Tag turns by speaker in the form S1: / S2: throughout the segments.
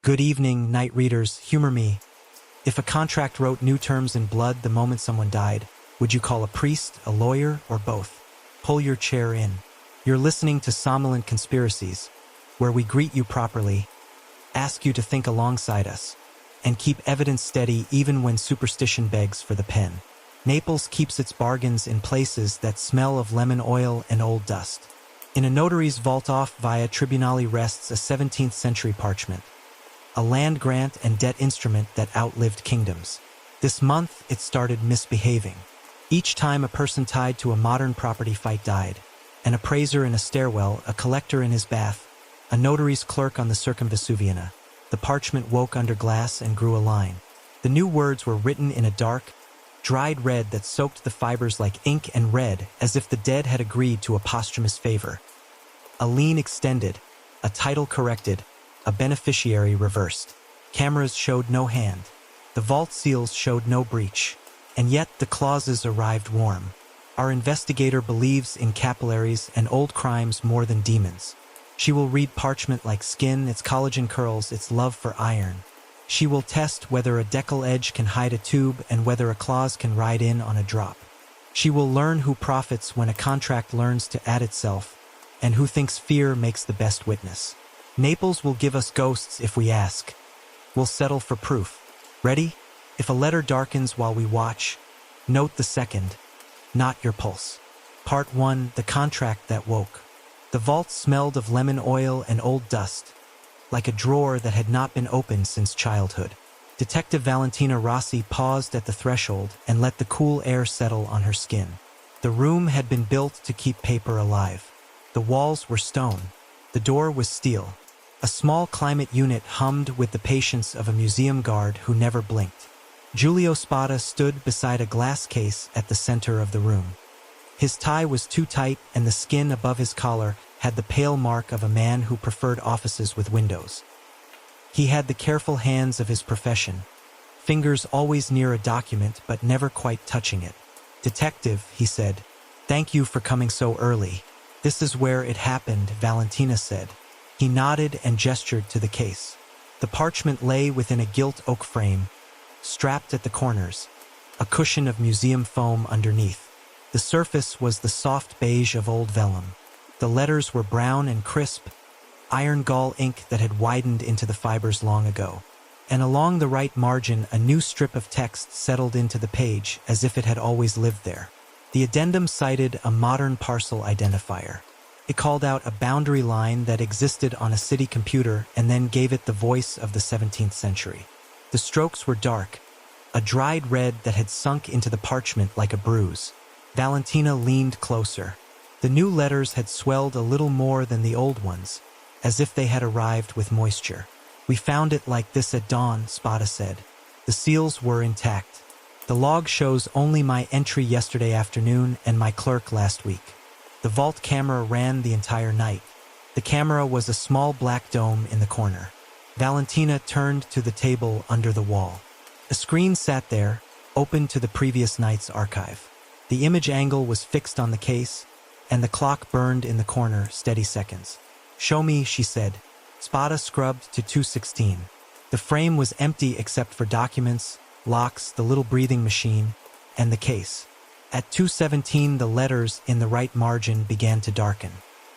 S1: Good evening, night readers, humor me. If a contract wrote new terms in blood the moment someone died, would you call a priest, a lawyer, or both? Pull your chair in. You're listening to Somnolent Conspiracies, where we greet you properly, ask you to think alongside us, and keep evidence steady even when superstition begs for the pen. Naples keeps its bargains in places that smell of lemon oil and old dust. In a notary's vault-off via tribunali rests a 17th century parchment, a land grant and debt instrument that outlived kingdoms. This month, it started misbehaving. Each time a person tied to a modern property fight died, an appraiser in a stairwell, a collector in his bath, a notary's clerk on the Circumvesuviana, the parchment woke under glass and grew a line. The new words were written in a dark, dried red that soaked the fibers like ink and read as if the dead had agreed to a posthumous favor. A lien extended, a title corrected, a beneficiary reversed. Cameras showed no hand. The vault seals showed no breach. And yet the clauses arrived warm. Our investigator believes in capillaries and old crimes more than demons. She will read parchment like skin, its collagen curls, its love for iron. She will test whether a decal edge can hide a tube and whether a clause can ride in on a drop. She will learn who profits when a contract learns to add itself, and who thinks fear makes the best witness. Naples will give us ghosts if we ask. We'll settle for proof. Ready? If a letter darkens while we watch, note the second, not your pulse. Part 1, the contract that woke. The vault smelled of lemon oil and old dust, like a drawer that had not been opened since childhood. Detective Valentina Rossi paused at the threshold and let the cool air settle on her skin. The room had been built to keep paper alive. The walls were stone. The door was steel. A small climate unit hummed with the patience of a museum guard who never blinked. Giulio Spada stood beside a glass case at the center of the room. His tie was too tight and the skin above his collar had the pale mark of a man who preferred offices with windows. He had the careful hands of his profession, fingers always near a document but never quite touching it. "Detective," he said, "thank you for coming so early." "This is where it happened," Valentina said. He nodded and gestured to the case. The parchment lay within a gilt oak frame, strapped at the corners, a cushion of museum foam underneath. The surface was the soft beige of old vellum. The letters were brown and crisp, iron gall ink that had widened into the fibers long ago. And along the right margin, a new strip of text settled into the page as if it had always lived there. The addendum cited a modern parcel identifier. It called out a boundary line that existed on a city computer and then gave it the voice of the 17th century. The strokes were dark, a dried red that had sunk into the parchment like a bruise. Valentina leaned closer. The new letters had swelled a little more than the old ones, as if they had arrived with moisture. "We found it like this at dawn," Spada said. "The seals were intact. The log shows only my entry yesterday afternoon and my clerk last week. The vault camera ran the entire night. The camera was a small black dome in the corner." Valentina turned to the table under the wall. A screen sat there, open to the previous night's archive. The image angle was fixed on the case, and the clock burned in the corner steady seconds. "Show me," she said. Spada scrubbed to 2:16. The frame was empty except for documents, locks, the little breathing machine, and the case. At 2:17, the letters in the right margin began to darken.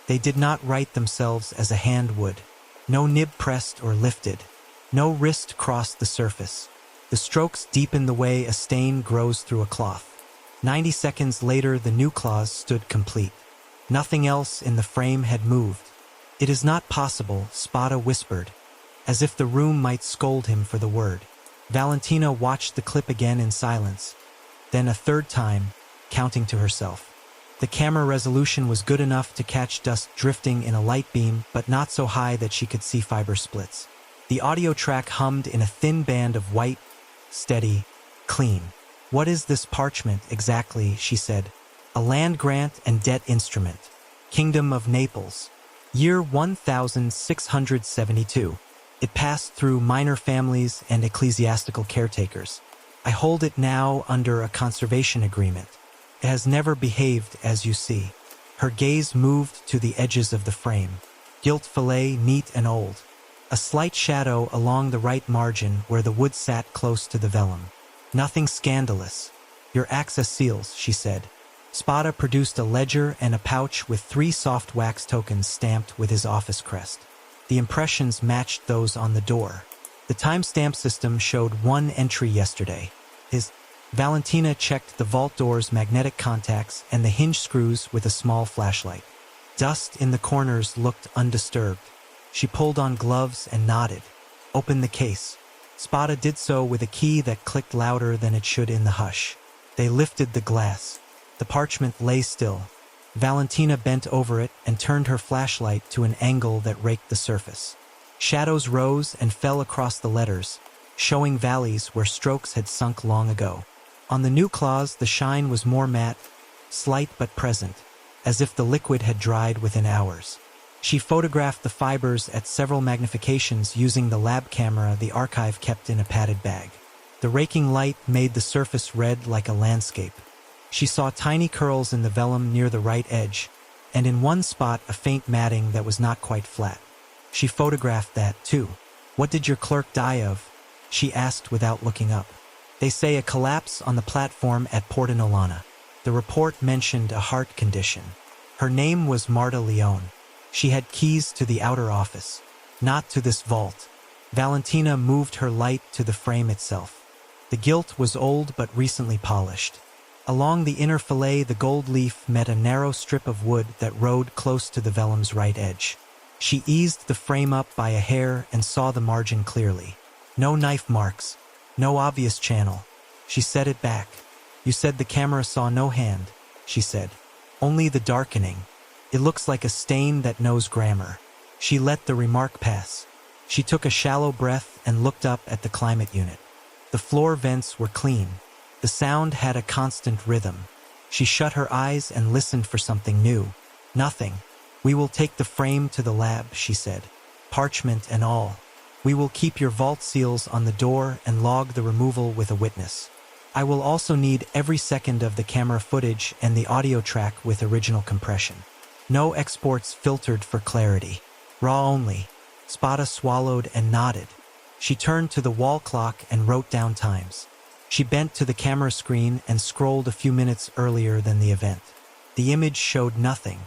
S1: They did not write themselves as a hand would. No nib pressed or lifted. No wrist crossed the surface. The strokes deepened the way a stain grows through a cloth. 90 seconds later, the new clause stood complete. Nothing else in the frame had moved. "It is not possible," Spada whispered, as if the room might scold him for the word. Valentina watched the clip again in silence, then a third time, counting to herself. The camera resolution was good enough to catch dust drifting in a light beam, but not so high that she could see fiber splits. The audio track hummed in a thin band of white, steady, clean. "What is this parchment exactly?" she said. "A land grant and debt instrument. Kingdom of Naples. Year 1672. It passed through minor families and ecclesiastical caretakers. I hold it now under a conservation agreement. It has never behaved as you see." Her gaze moved to the edges of the frame. Gilt fillet, neat and old. A slight shadow along the right margin where the wood sat close to the vellum. Nothing scandalous. Your access seals, she said. Spada produced a ledger and a pouch with 3 soft wax tokens stamped with his office crest. The impressions matched those on the door. The timestamp system showed 1 entry yesterday. Valentina checked the vault door's magnetic contacts and the hinge screws with a small flashlight. Dust in the corners looked undisturbed. She pulled on gloves and nodded. Open the case. Spada did so with a key that clicked louder than it should in the hush. They lifted the glass. The parchment lay still. Valentina bent over it and turned her flashlight to an angle that raked the surface. Shadows rose and fell across the letters, showing valleys where strokes had sunk long ago. On the new claws, the shine was more matte, slight but present, as if the liquid had dried within hours. She photographed the fibers at several magnifications using the lab camera the archive kept in a padded bag. The raking light made the surface red like a landscape. She saw tiny curls in the vellum near the right edge, and in one spot a faint matting that was not quite flat. She photographed that, too. What did your clerk die of? She asked without looking up. They say a collapse on the platform at Porta Nolana. The report mentioned a heart condition. Her name was Marta Leone. She had keys to the outer office, not to this vault. Valentina moved her light to the frame itself. The gilt was old but recently polished. Along the inner fillet, the gold leaf met a narrow strip of wood that rode close to the vellum's right edge. She eased the frame up by a hair and saw the margin clearly. No knife marks, no obvious channel. She set it back. You said the camera saw no hand, she said. Only the darkening. It looks like a stain that knows grammar. She let the remark pass. She took a shallow breath and looked up at the climate unit. The floor vents were clean. The sound had a constant rhythm. She shut her eyes and listened for something new. Nothing. We will take the frame to the lab, she said. Parchment and all. We will keep your vault seals on the door and log the removal with a witness. I will also need every second of the camera footage and the audio track with original compression. No exports filtered for clarity. Raw only. Spada swallowed and nodded. She turned to the wall clock and wrote down times. She bent to the camera screen and scrolled a few minutes earlier than the event. The image showed nothing.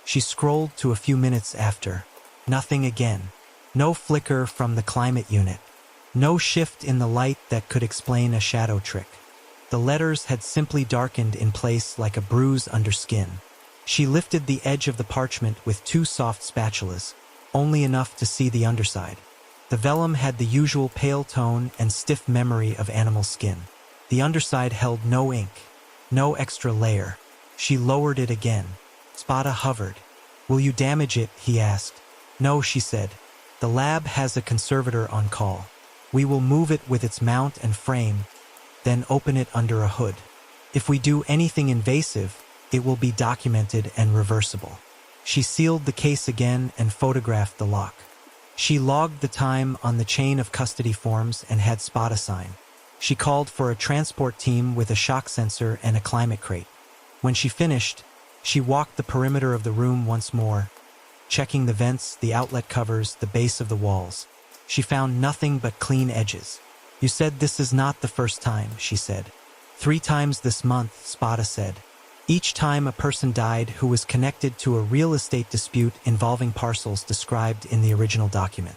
S1: She scrolled to a few minutes after. Nothing again. No flicker from the climate unit. No shift in the light that could explain a shadow trick. The letters had simply darkened in place like a bruise under skin. She lifted the edge of the parchment with 2 soft spatulas, only enough to see the underside. The vellum had the usual pale tone and stiff memory of animal skin. The underside held no ink, no extra layer. She lowered it again. Spada hovered. Will you damage it? He asked. No, she said. The lab has a conservator on call. We will move it with its mount and frame, then open it under a hood. If we do anything invasive, it will be documented and reversible. She sealed the case again and photographed the lock. She logged the time on the chain of custody forms and had Spada sign. She called for a transport team with a shock sensor and a climate crate. When she finished, she walked the perimeter of the room once more, checking the vents, the outlet covers, the base of the walls. She found nothing but clean edges. You said this is not the first time, she said. 3 times this month, Spada said. Each time a person died who was connected to a real estate dispute involving parcels described in the original document.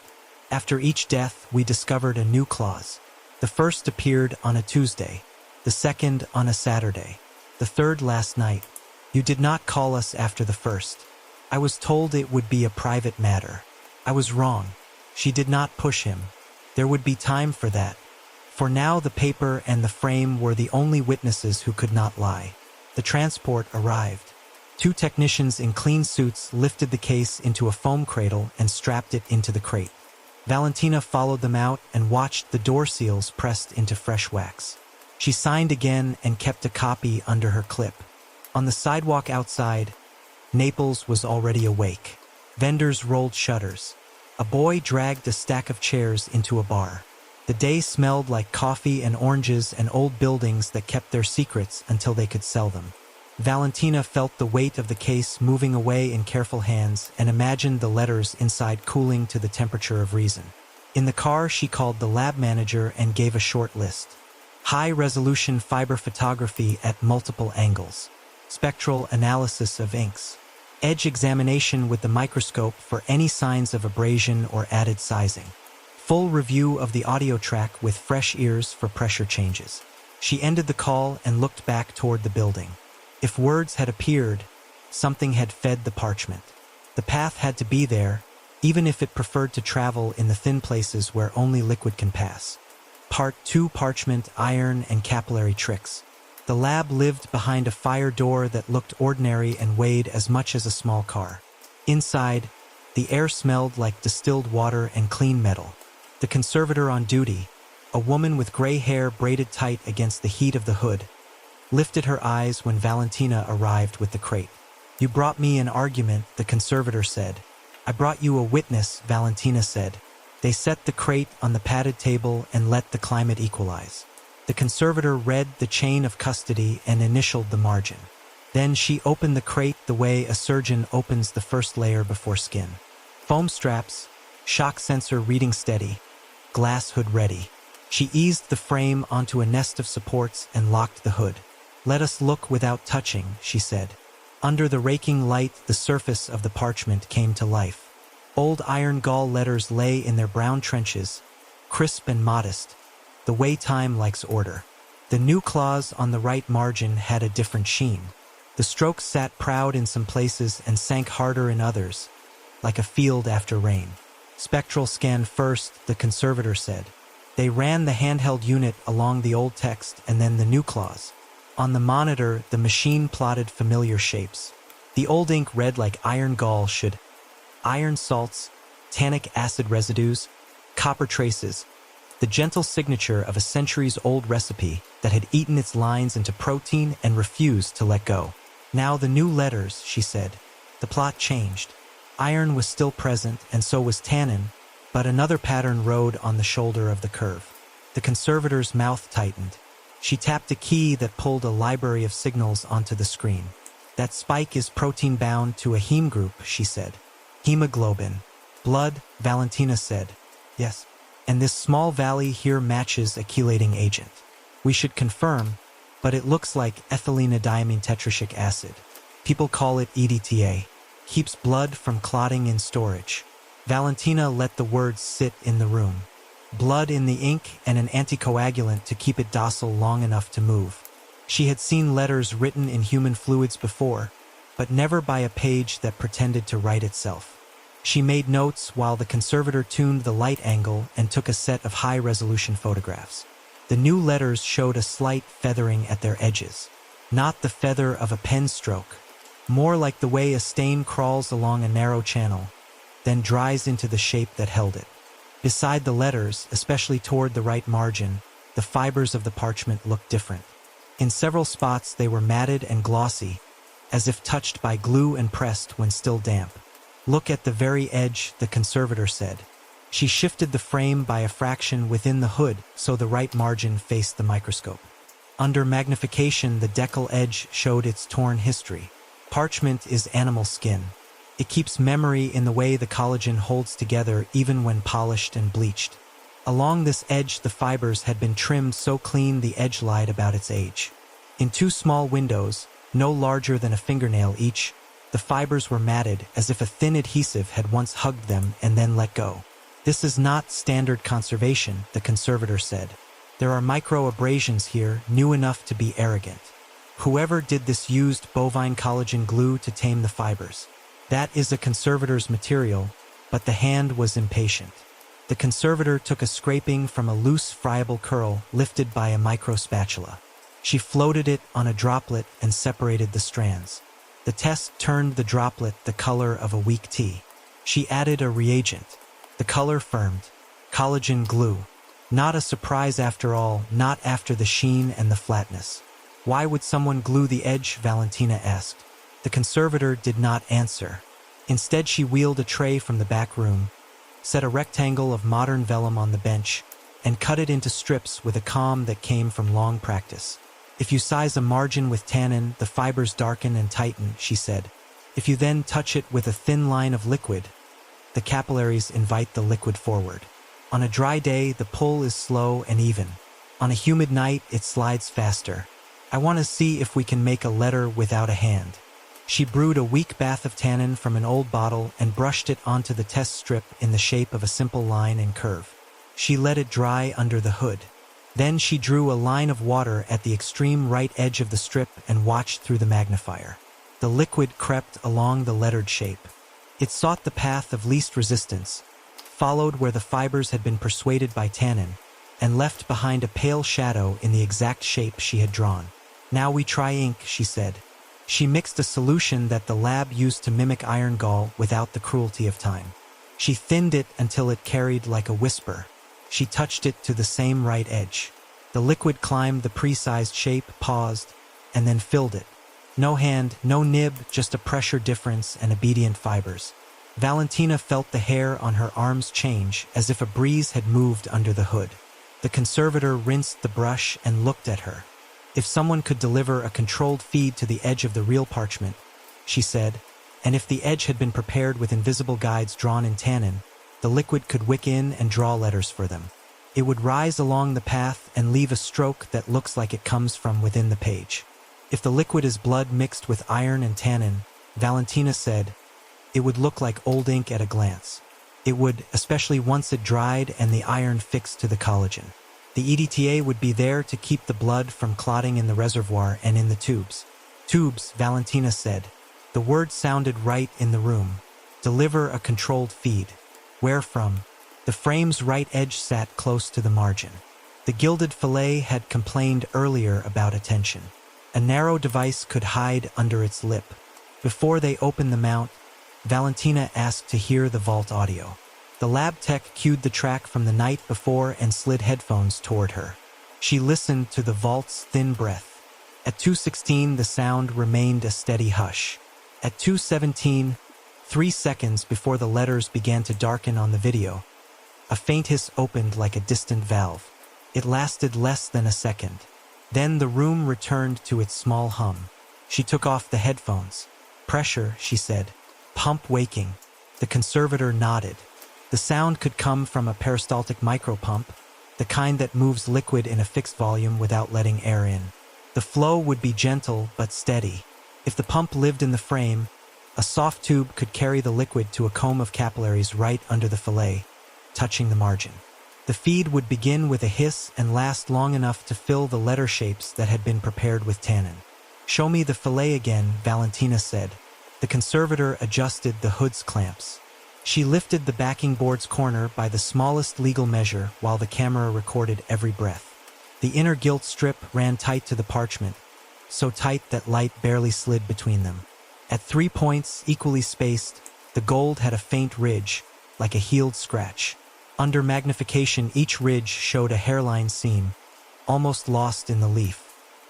S1: After each death, we discovered a new clause. The first appeared on a Tuesday, the second on a Saturday, the third last night. You did not call us after the first. I was told it would be a private matter. I was wrong. She did not push him. There would be time for that. For now, the paper and the frame were the only witnesses who could not lie. The transport arrived. 2 technicians in clean suits lifted the case into a foam cradle and strapped it into the crate. Valentina followed them out and watched the door seals pressed into fresh wax. She signed again and kept a copy under her clip. On the sidewalk outside, Naples was already awake. Vendors rolled shutters. A boy dragged a stack of chairs into a bar. The day smelled like coffee and oranges and old buildings that kept their secrets until they could sell them. Valentina felt the weight of the case moving away in careful hands and imagined the letters inside cooling to the temperature of reason. In the car, she called the lab manager and gave a short list. High-resolution fiber photography at multiple angles. Spectral analysis of inks. Edge examination with the microscope for any signs of abrasion or added sizing. Full review of the audio track with fresh ears for pressure changes. She ended the call and looked back toward the building. If words had appeared, something had fed the parchment. The path had to be there, even if it preferred to travel in the thin places where only liquid can pass. Part 2: Parchment, Iron, and Capillary Tricks. The lab lived behind a fire door that looked ordinary and weighed as much as a small car. Inside, the air smelled like distilled water and clean metal. The conservator on duty, a woman with gray hair braided tight against the heat of the hood, lifted her eyes when Valentina arrived with the crate. "You brought me an argument," the conservator said. "I brought you a witness," Valentina said. They set the crate on the padded table and let the climate equalize. The conservator read the chain of custody and initialed the margin. Then she opened the crate the way a surgeon opens the first layer before skin. Foam straps, shock sensor reading steady, glass hood ready. She eased the frame onto a nest of supports and locked the hood. "Let us look without touching," she said. Under the raking light, the surface of the parchment came to life. Old iron gall letters lay in their brown trenches, crisp and modest, the way time likes order. The new clause on the right margin had a different sheen. The strokes sat proud in some places and sank harder in others, like a field after rain. "Spectral scan first," the conservator said. They ran the handheld unit along the old text and then the new clause. On the monitor, the machine plotted familiar shapes. The old ink read like iron gall should. Iron salts, tannic acid residues, copper traces, the gentle signature of a centuries-old recipe that had eaten its lines into protein and refused to let go. "Now the new letters," she said. The plot changed. Iron was still present, and so was tannin, but another pattern rode on the shoulder of the curve. The conservator's mouth tightened. She tapped a key that pulled a library of signals onto the screen. "That spike is protein-bound to a heme group," she said. "Hemoglobin. Blood," Valentina said. "Yes. And this small valley here matches a chelating agent. We should confirm, but it looks like ethylenediamine tetracic acid. People call it EDTA. Keeps blood from clotting in storage." Valentina let the words sit in the room. Blood in the ink and an anticoagulant to keep it docile long enough to move. She had seen letters written in human fluids before, but never by a page that pretended to write itself. She made notes while the conservator tuned the light angle and took a set of high-resolution photographs. The new letters showed a slight feathering at their edges. Not the feather of a pen stroke, more like the way a stain crawls along a narrow channel, then dries into the shape that held it. Beside the letters, especially toward the right margin, the fibers of the parchment looked different. In several spots they were matted and glossy, as if touched by glue and pressed when still damp. "Look at the very edge," the conservator said. She shifted the frame by a fraction within the hood so the right margin faced the microscope. Under magnification, the decal edge showed its torn history. Parchment is animal skin. It keeps memory in the way the collagen holds together even when polished and bleached. Along this edge, the fibers had been trimmed so clean the edge lied about its age. In two small windows, no larger than a fingernail each, the fibers were matted as if a thin adhesive had once hugged them and then let go. "This is not standard conservation," the conservator said. "There are micro-abrasions here, new enough to be arrogant. Whoever did this used bovine collagen glue to tame the fibers. That is a conservator's material, but the hand was impatient." The conservator took a scraping from a loose, friable curl lifted by a micro-spatula. She floated it on a droplet and separated the strands. The test turned the droplet the color of a weak tea. She added a reagent. The color firmed. Collagen glue. Not a surprise after all, not after the sheen and the flatness. "Why would someone glue the edge?" Valentina asked. The conservator did not answer. Instead, she wheeled a tray from the back room, set a rectangle of modern vellum on the bench, and cut it into strips with a calm that came from long practice. "If you size a margin with tannin, the fibers darken and tighten," she said. "If you then touch it with a thin line of liquid, the capillaries invite the liquid forward." On a dry day, the pull is slow and even. On a humid night, it slides faster. I want to see if we can make a letter without a hand. She brewed a weak bath of tannin from an old bottle and brushed it onto the test strip in the shape of a simple line and curve. She let it dry under the hood. Then she drew a line of water at the extreme right edge of the strip and watched through the magnifier. The liquid crept along the lettered shape. It sought the path of least resistance, followed where the fibers had been persuaded by tannin, and left behind a pale shadow in the exact shape she had drawn. "Now we try ink," she said. She mixed a solution that the lab used to mimic iron gall without the cruelty of time. She thinned it until it carried like a whisper. She touched it to the same right edge. The liquid climbed the pre-sized shape, paused, and then filled it. No hand, no nib, just a pressure difference and obedient fibers. Valentina felt the hair on her arms change as if a breeze had moved under the hood. The conservator rinsed the brush and looked at her. "If someone could deliver a controlled feed to the edge of the real parchment," she said, "and if the edge had been prepared with invisible guides drawn in tannin, the liquid could wick in and draw letters for them. It would rise along the path and leave a stroke that looks like it comes from within the page. If the liquid is blood mixed with iron and tannin," Valentina said, "it would look like old ink at a glance. It would, especially once it dried and the iron fixed to the collagen. The EDTA would be there to keep the blood from clotting in the reservoir and in the tubes." "Tubes," Valentina said. The word sounded right in the room. "Deliver a controlled feed. Where from?" The frame's right edge sat close to the margin. The gilded fillet had complained earlier about attention. A narrow device could hide under its lip. Before they opened the mount, Valentina asked to hear the vault audio. The lab tech cued the track from the night before and slid headphones toward her. She listened to the vault's thin breath. At 2:16, the sound remained a steady hush. At 2:17, 3 seconds before the letters began to darken on the video, a faint hiss opened like a distant valve. It lasted less than a second. Then the room returned to its small hum. She took off the headphones. "Pressure," she said. "Pump waking." The conservator nodded. The sound could come from a peristaltic micropump, the kind that moves liquid in a fixed volume without letting air in. The flow would be gentle but steady. If the pump lived in the frame, a soft tube could carry the liquid to a comb of capillaries right under the fillet, touching the margin. The feed would begin with a hiss and last long enough to fill the letter shapes that had been prepared with tannin. "Show me the fillet again," Valentina said. The conservator adjusted the hood's clamps. She lifted the backing board's corner by the smallest legal measure while the camera recorded every breath. The inner gilt strip ran tight to the parchment, so tight that light barely slid between them. At 3 points, equally spaced, the gold had a faint ridge, like a healed scratch. Under magnification, each ridge showed a hairline seam, almost lost in the leaf.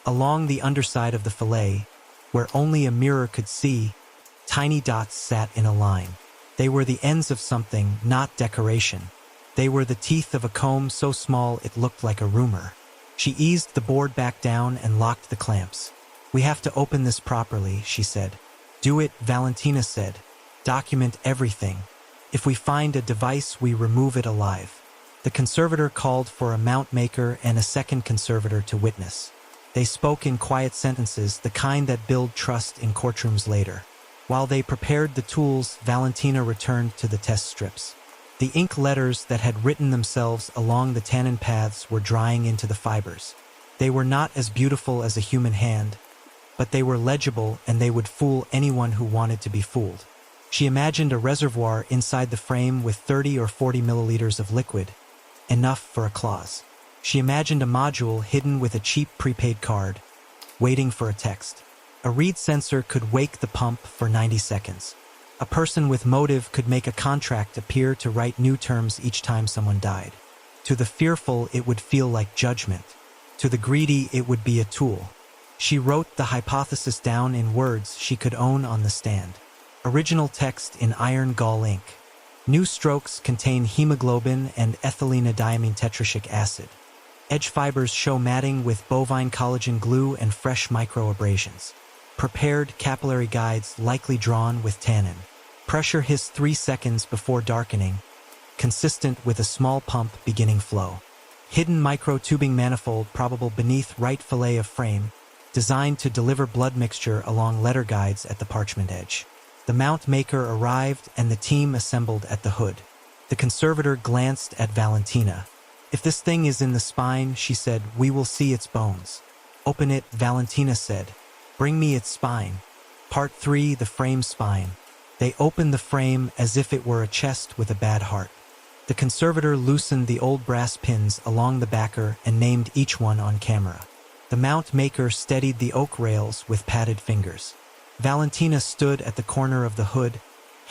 S1: Along the underside of the fillet, where only a mirror could see, tiny dots sat in a line. They were the ends of something, not decoration. They were the teeth of a comb so small it looked like a rumor. She eased the board back down and locked the clamps. "We have to open this properly," she said. "Do it," Valentina said. "Document everything. If we find a device, we remove it alive." The conservator called for a mount maker and a second conservator to witness. They spoke in quiet sentences, the kind that build trust in courtrooms later. While they prepared the tools, Valentina returned to the test strips. The ink letters that had written themselves along the tannin paths were drying into the fibers. They were not as beautiful as a human hand, but they were legible and they would fool anyone who wanted to be fooled. She imagined a reservoir inside the frame with 30 or 40 milliliters of liquid, enough for a clause. She imagined a module hidden with a cheap prepaid card, waiting for a text. A reed sensor could wake the pump for 90 seconds. A person with motive could make a contract appear to write new terms each time someone died. To the fearful, it would feel like judgment. To the greedy, it would be a tool. She wrote the hypothesis down in words she could own on the stand. Original text in iron gall ink. New strokes contain hemoglobin and ethylene tetracic acid. Edge fibers show matting with bovine collagen glue and fresh microabrasions. Prepared capillary guides likely drawn with tannin. Pressure hissed 3 seconds before darkening. consistent with a small pump beginning flow. Hidden micro-tubing manifold probable beneath right fillet of frame, designed to deliver blood mixture along letter guides at the parchment edge. The mount maker arrived and the team assembled at the hood. The conservator glanced at Valentina. "If this thing is in the spine," she said, "we will see its bones." "Open it," Valentina said. "Bring me its spine." Part 3, the frame spine. They opened the frame as if it were a chest with a bad heart. The conservator loosened the old brass pins along the backer and named each one on camera. The mount maker steadied the oak rails with padded fingers. Valentina stood at the corner of the hood,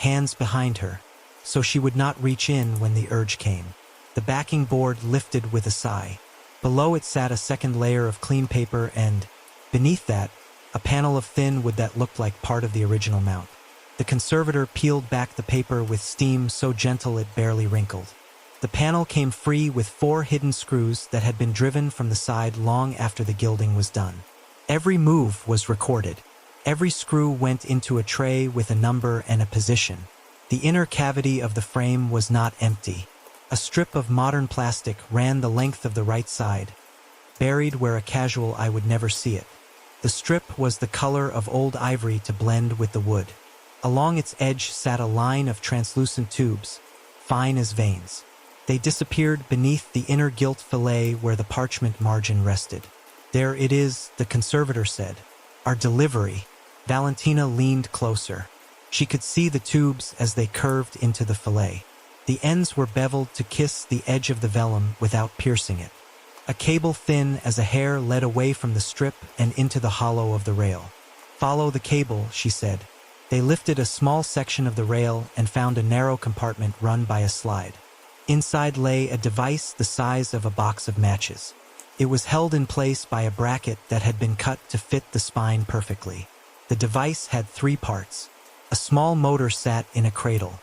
S1: hands behind her, so she would not reach in when the urge came. The backing board lifted with a sigh. Below it sat a second layer of clean paper and, beneath that, a panel of thin wood that looked like part of the original mount. The conservator peeled back the paper with steam so gentle it barely wrinkled. The panel came free with 4 hidden screws that had been driven from the side long after the gilding was done. Every move was recorded. Every screw went into a tray with a number and a position. The inner cavity of the frame was not empty. A strip of modern plastic ran the length of the right side, buried where a casual eye would never see it. The strip was the color of old ivory to blend with the wood. Along its edge sat a line of translucent tubes, fine as veins. They disappeared beneath the inner gilt fillet where the parchment margin rested. "There it is," the conservator said. "Our delivery." Valentina leaned closer. She could see the tubes as they curved into the fillet. The ends were beveled to kiss the edge of the vellum without piercing it. A cable thin as a hair led away from the strip and into the hollow of the rail. "Follow the cable," she said. They lifted a small section of the rail and found a narrow compartment run by a slide. Inside lay a device the size of a box of matches. It was held in place by a bracket that had been cut to fit the spine perfectly. The device had 3 parts. A small motor sat in a cradle.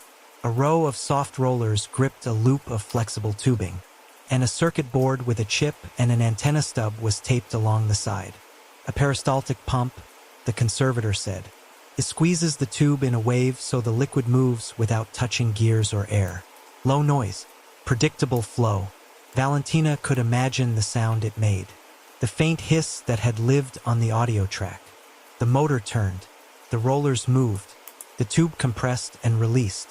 S1: A row of soft rollers gripped a loop of flexible tubing, and a circuit board with a chip and an antenna stub was taped along the side. "A peristaltic pump," the conservator said. "It squeezes the tube in a wave so the liquid moves without touching gears or air. Low noise, predictable flow." Valentina could imagine the sound it made. The faint hiss that had lived on the audio track. The motor turned. The rollers moved. The tube compressed and released.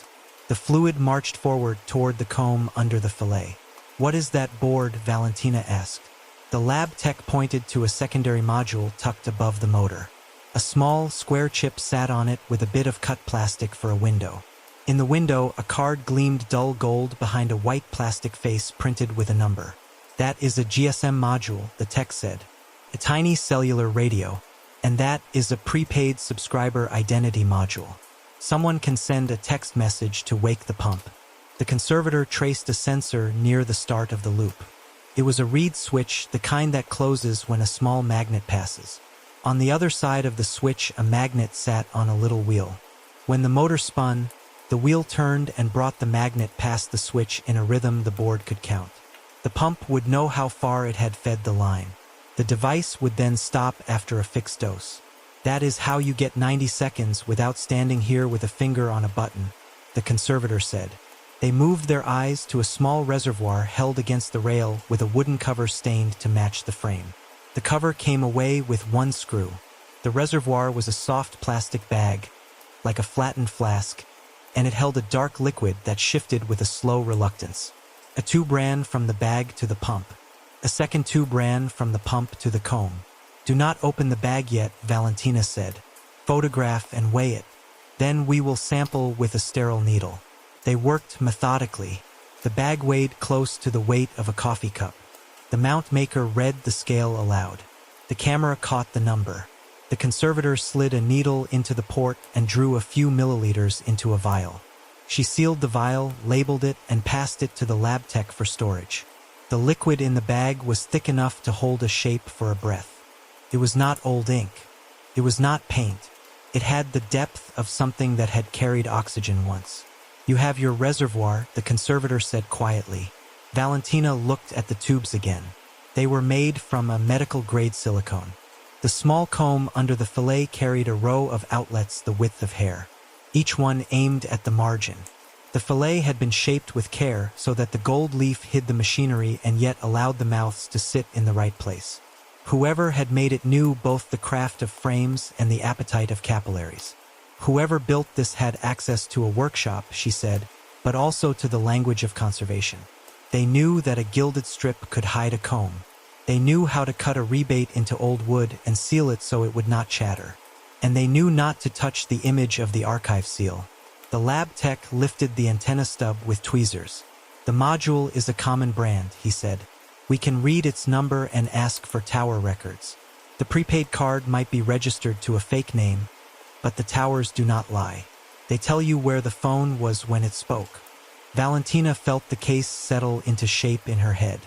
S1: The fluid marched forward toward the comb under the fillet. "What is that board?" Valentina asked. The lab tech pointed to a secondary module tucked above the motor. A small, square chip sat on it with a bit of cut plastic for a window. In the window, a card gleamed dull gold behind a white plastic face printed with a number. "That is a GSM module," the tech said. "A tiny cellular radio. And that is a prepaid subscriber identity module. Someone can send a text message to wake the pump." The conservator traced a sensor near the start of the loop. It was a reed switch, the kind that closes when a small magnet passes. On the other side of the switch, a magnet sat on a little wheel. When the motor spun, the wheel turned and brought the magnet past the switch in a rhythm the board could count. The pump would know how far it had fed the line. The device would then stop after a fixed dose. "That is how you get 90 seconds without standing here with a finger on a button," the conservator said. They moved their eyes to a small reservoir held against the rail with a wooden cover stained to match the frame. The cover came away with 1 screw. The reservoir was a soft plastic bag, like a flattened flask, and it held a dark liquid that shifted with a slow reluctance. A tube ran from the bag to the pump. A second tube ran from the pump to the comb. "Do not open the bag yet," Valentina said. "Photograph and weigh it. Then we will sample with a sterile needle." They worked methodically. The bag weighed close to the weight of a coffee cup. The mount maker read the scale aloud. The camera caught the number. The conservator slid a needle into the port and drew a few milliliters into a vial. She sealed the vial, labeled it, and passed it to the lab tech for storage. The liquid in the bag was thick enough to hold a shape for a breath. It was not old ink. It was not paint. It had the depth of something that had carried oxygen once. "You have your reservoir," the conservator said quietly. Valentina looked at the tubes again. They were made from a medical-grade silicone. The small comb under the fillet carried a row of outlets the width of hair, each one aimed at the margin. The fillet had been shaped with care so that the gold leaf hid the machinery and yet allowed the mouths to sit in the right place. Whoever had made it knew both the craft of frames and the appetite of capillaries. Whoever built this had access to a workshop, she said, but also to the language of conservation. They knew that a gilded strip could hide a comb. They knew how to cut a rebate into old wood and seal it so it would not chatter. And they knew not to touch the image of the archive seal. The lab tech lifted the antenna stub with tweezers. The module is a common brand, he said. We can read its number and ask for tower records. The prepaid card might be registered to a fake name, but the towers do not lie. They tell you where the phone was when it spoke. Valentina felt the case settle into shape in her head.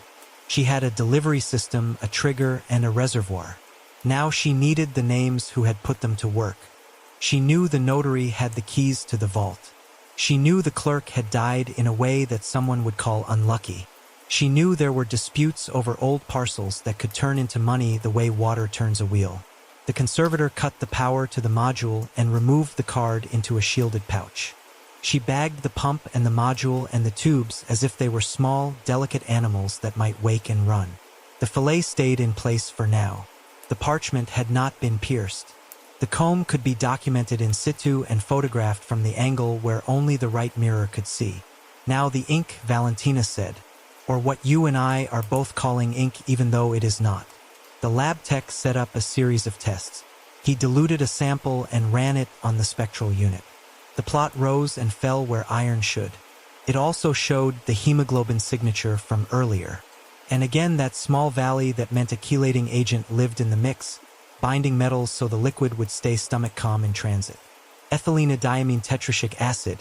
S1: She had a delivery system, a trigger, and a reservoir. Now she needed the names who had put them to work. She knew the notary had the keys to the vault. She knew the clerk had died in a way that someone would call unlucky. She knew there were disputes over old parcels that could turn into money the way water turns a wheel. The conservator cut the power to the module and removed the card into a shielded pouch. She bagged the pump and the module and the tubes as if they were small, delicate animals that might wake and run. The fillet stayed in place for now. The parchment had not been pierced. The comb could be documented in situ and photographed from the angle where only the right mirror could see. Now the ink, Valentina said, or what you and I are both calling ink even though it is not. The lab tech set up a series of tests. He diluted a sample and ran it on the spectral unit. The plot rose and fell where iron should. It also showed the hemoglobin signature from earlier. And again that small valley that meant a chelating agent lived in the mix, binding metals so the liquid would stay stomach calm in transit. Ethylene-diamine tetracic acid,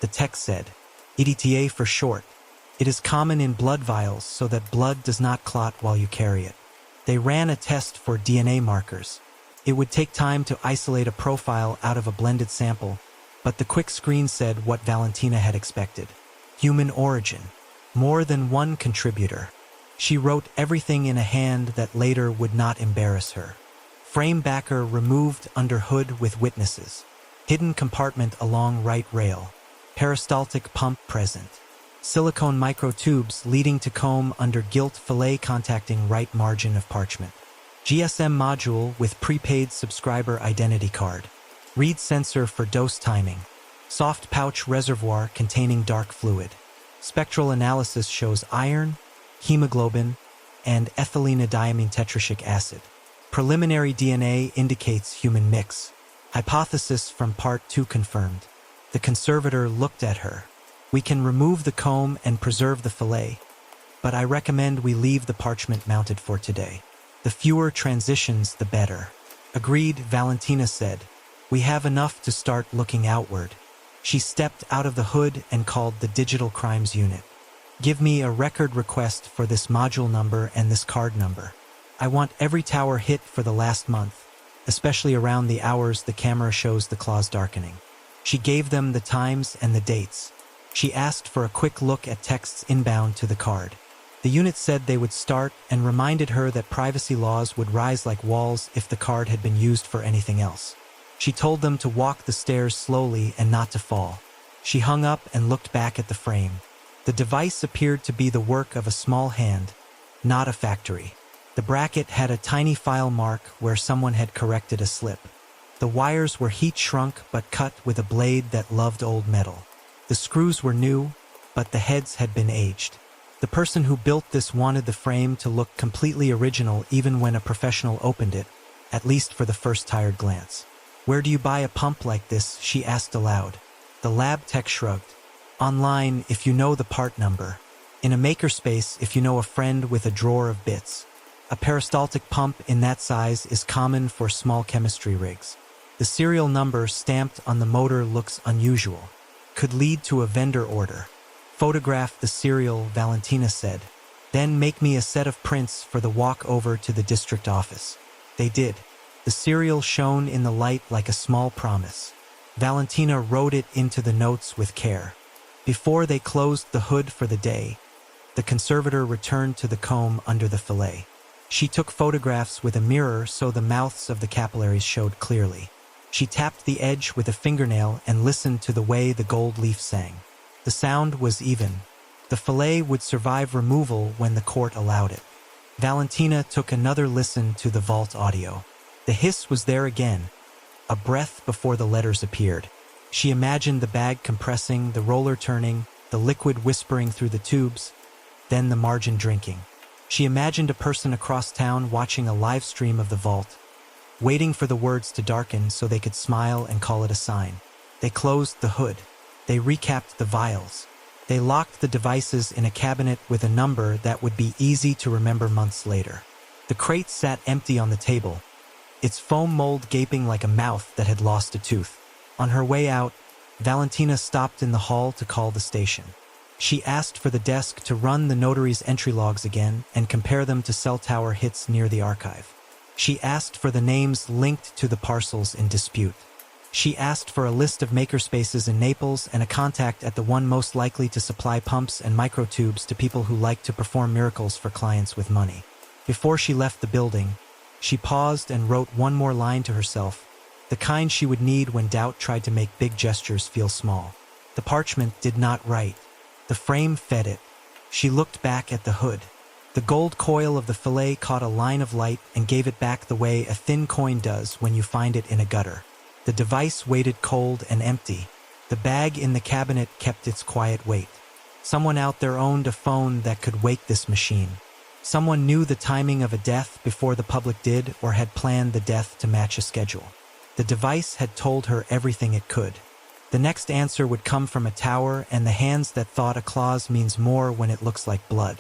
S1: the text said. EDTA for short. It is common in blood vials so that blood does not clot while you carry it. They ran a test for DNA markers. It would take time to isolate a profile out of a blended sample, but the quick screen said what Valentina had expected. Human origin. More than one contributor. She wrote everything in a hand that later would not embarrass her. Frame backer removed under hood with witnesses. Hidden compartment along right rail. Peristaltic pump present. Silicone microtubes leading to comb under gilt fillet contacting right margin of parchment. GSM module with prepaid subscriber identity card. Read sensor for dose timing. Soft pouch reservoir containing dark fluid. Spectral analysis shows iron, hemoglobin, and ethylene-diamine tetracic acid. Preliminary DNA indicates human mix. Hypothesis from Part 2 confirmed. The conservator looked at her. We can remove the comb and preserve the fillet, but I recommend we leave the parchment mounted for today. The fewer transitions, the better. Agreed, Valentina said. We have enough to start looking outward. She stepped out of the hood and called the digital crimes unit. Give me a record request for this module number and this card number. I want every tower hit for the last month, especially around the hours the camera shows the claws darkening. She gave them the times and the dates. She asked for a quick look at texts inbound to the card. The unit said they would start and reminded her that privacy laws would rise like walls if the card had been used for anything else. She told them to walk the stairs slowly and not to fall. She hung up and looked back at the frame. The device appeared to be the work of a small hand, not a factory. The bracket had a tiny file mark where someone had corrected a slip. The wires were heat-shrunk but cut with a blade that loved old metal. The screws were new, but the heads had been aged. The person who built this wanted the frame to look completely original even when a professional opened it, at least for the first tired glance. Where do you buy a pump like this? She asked aloud. The lab tech shrugged. Online, if you know the part number. In a makerspace, if you know a friend with a drawer of bits. A peristaltic pump in that size is common for small chemistry rigs. The serial number stamped on the motor looks unusual. Could lead to a vendor order. Photograph the serial, Valentina said. Then make me a set of prints for the walk over to the district office. They did. The serial shone in the light like a small promise. Valentina wrote it into the notes with care. Before they closed the hood for the day, the conservator returned to the comb under the fillet. She took photographs with a mirror so the mouths of the capillaries showed clearly. She tapped the edge with a fingernail and listened to the way the gold leaf sang. The sound was even. The fillet would survive removal when the court allowed it. Valentina took another listen to the vault audio. The hiss was there again, a breath before the letters appeared. She imagined the bag compressing, the roller turning, the liquid whispering through the tubes, then the margin drinking. She imagined a person across town watching a live stream of the vault, waiting for the words to darken so they could smile and call it a sign. They closed the hood. They recapped the vials. They locked the devices in a cabinet with a number that would be easy to remember months later. The crate sat empty on the table, its foam mold gaping like a mouth that had lost a tooth. On her way out, Valentina stopped in the hall to call the station. She asked for the desk to run the notary's entry logs again and compare them to cell tower hits near the archive. She asked for the names linked to the parcels in dispute. She asked for a list of makerspaces in Naples and a contact at the one most likely to supply pumps and microtubes to people who like to perform miracles for clients with money. Before she left the building, she paused and wrote one more line to herself, the kind she would need when doubt tried to make big gestures feel small. The parchment did not write. The frame fed it. She looked back at the hood. The gold coil of the fillet caught a line of light and gave it back the way a thin coin does when you find it in a gutter. The device waited cold and empty. The bag in the cabinet kept its quiet weight. Someone out there owned a phone that could wake this machine. Someone knew the timing of a death before the public did or had planned the death to match a schedule. The device had told her everything it could. The next answer would come from a tower, and the hands that thought a clause means more when it looks like blood.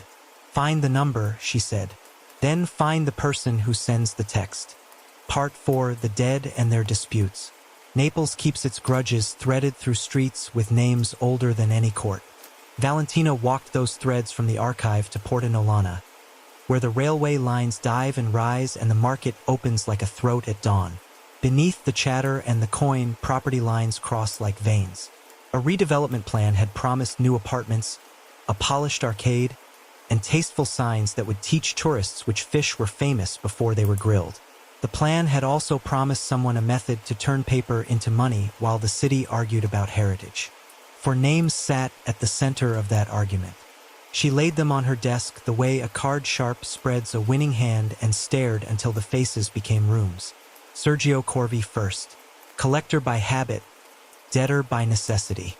S1: Find the number, she said. Then find the person who sends the text. Part 4, The Dead and Their Disputes. Naples keeps its grudges threaded through streets with names older than any court. Valentina walked those threads from the archive to Porta Nolana, where the railway lines dive and rise and the market opens like a throat at dawn. Beneath the chatter and the coin, property lines cross like veins. A redevelopment plan had promised new apartments, a polished arcade, and tasteful signs that would teach tourists which fish were famous before they were grilled. The plan had also promised someone a method to turn paper into money while the city argued about heritage. For names sat at the center of that argument. She laid them on her desk the way a card sharp spreads a winning hand and stared until the faces became rooms. Sergio Corvi first. Collector by habit, debtor by necessity.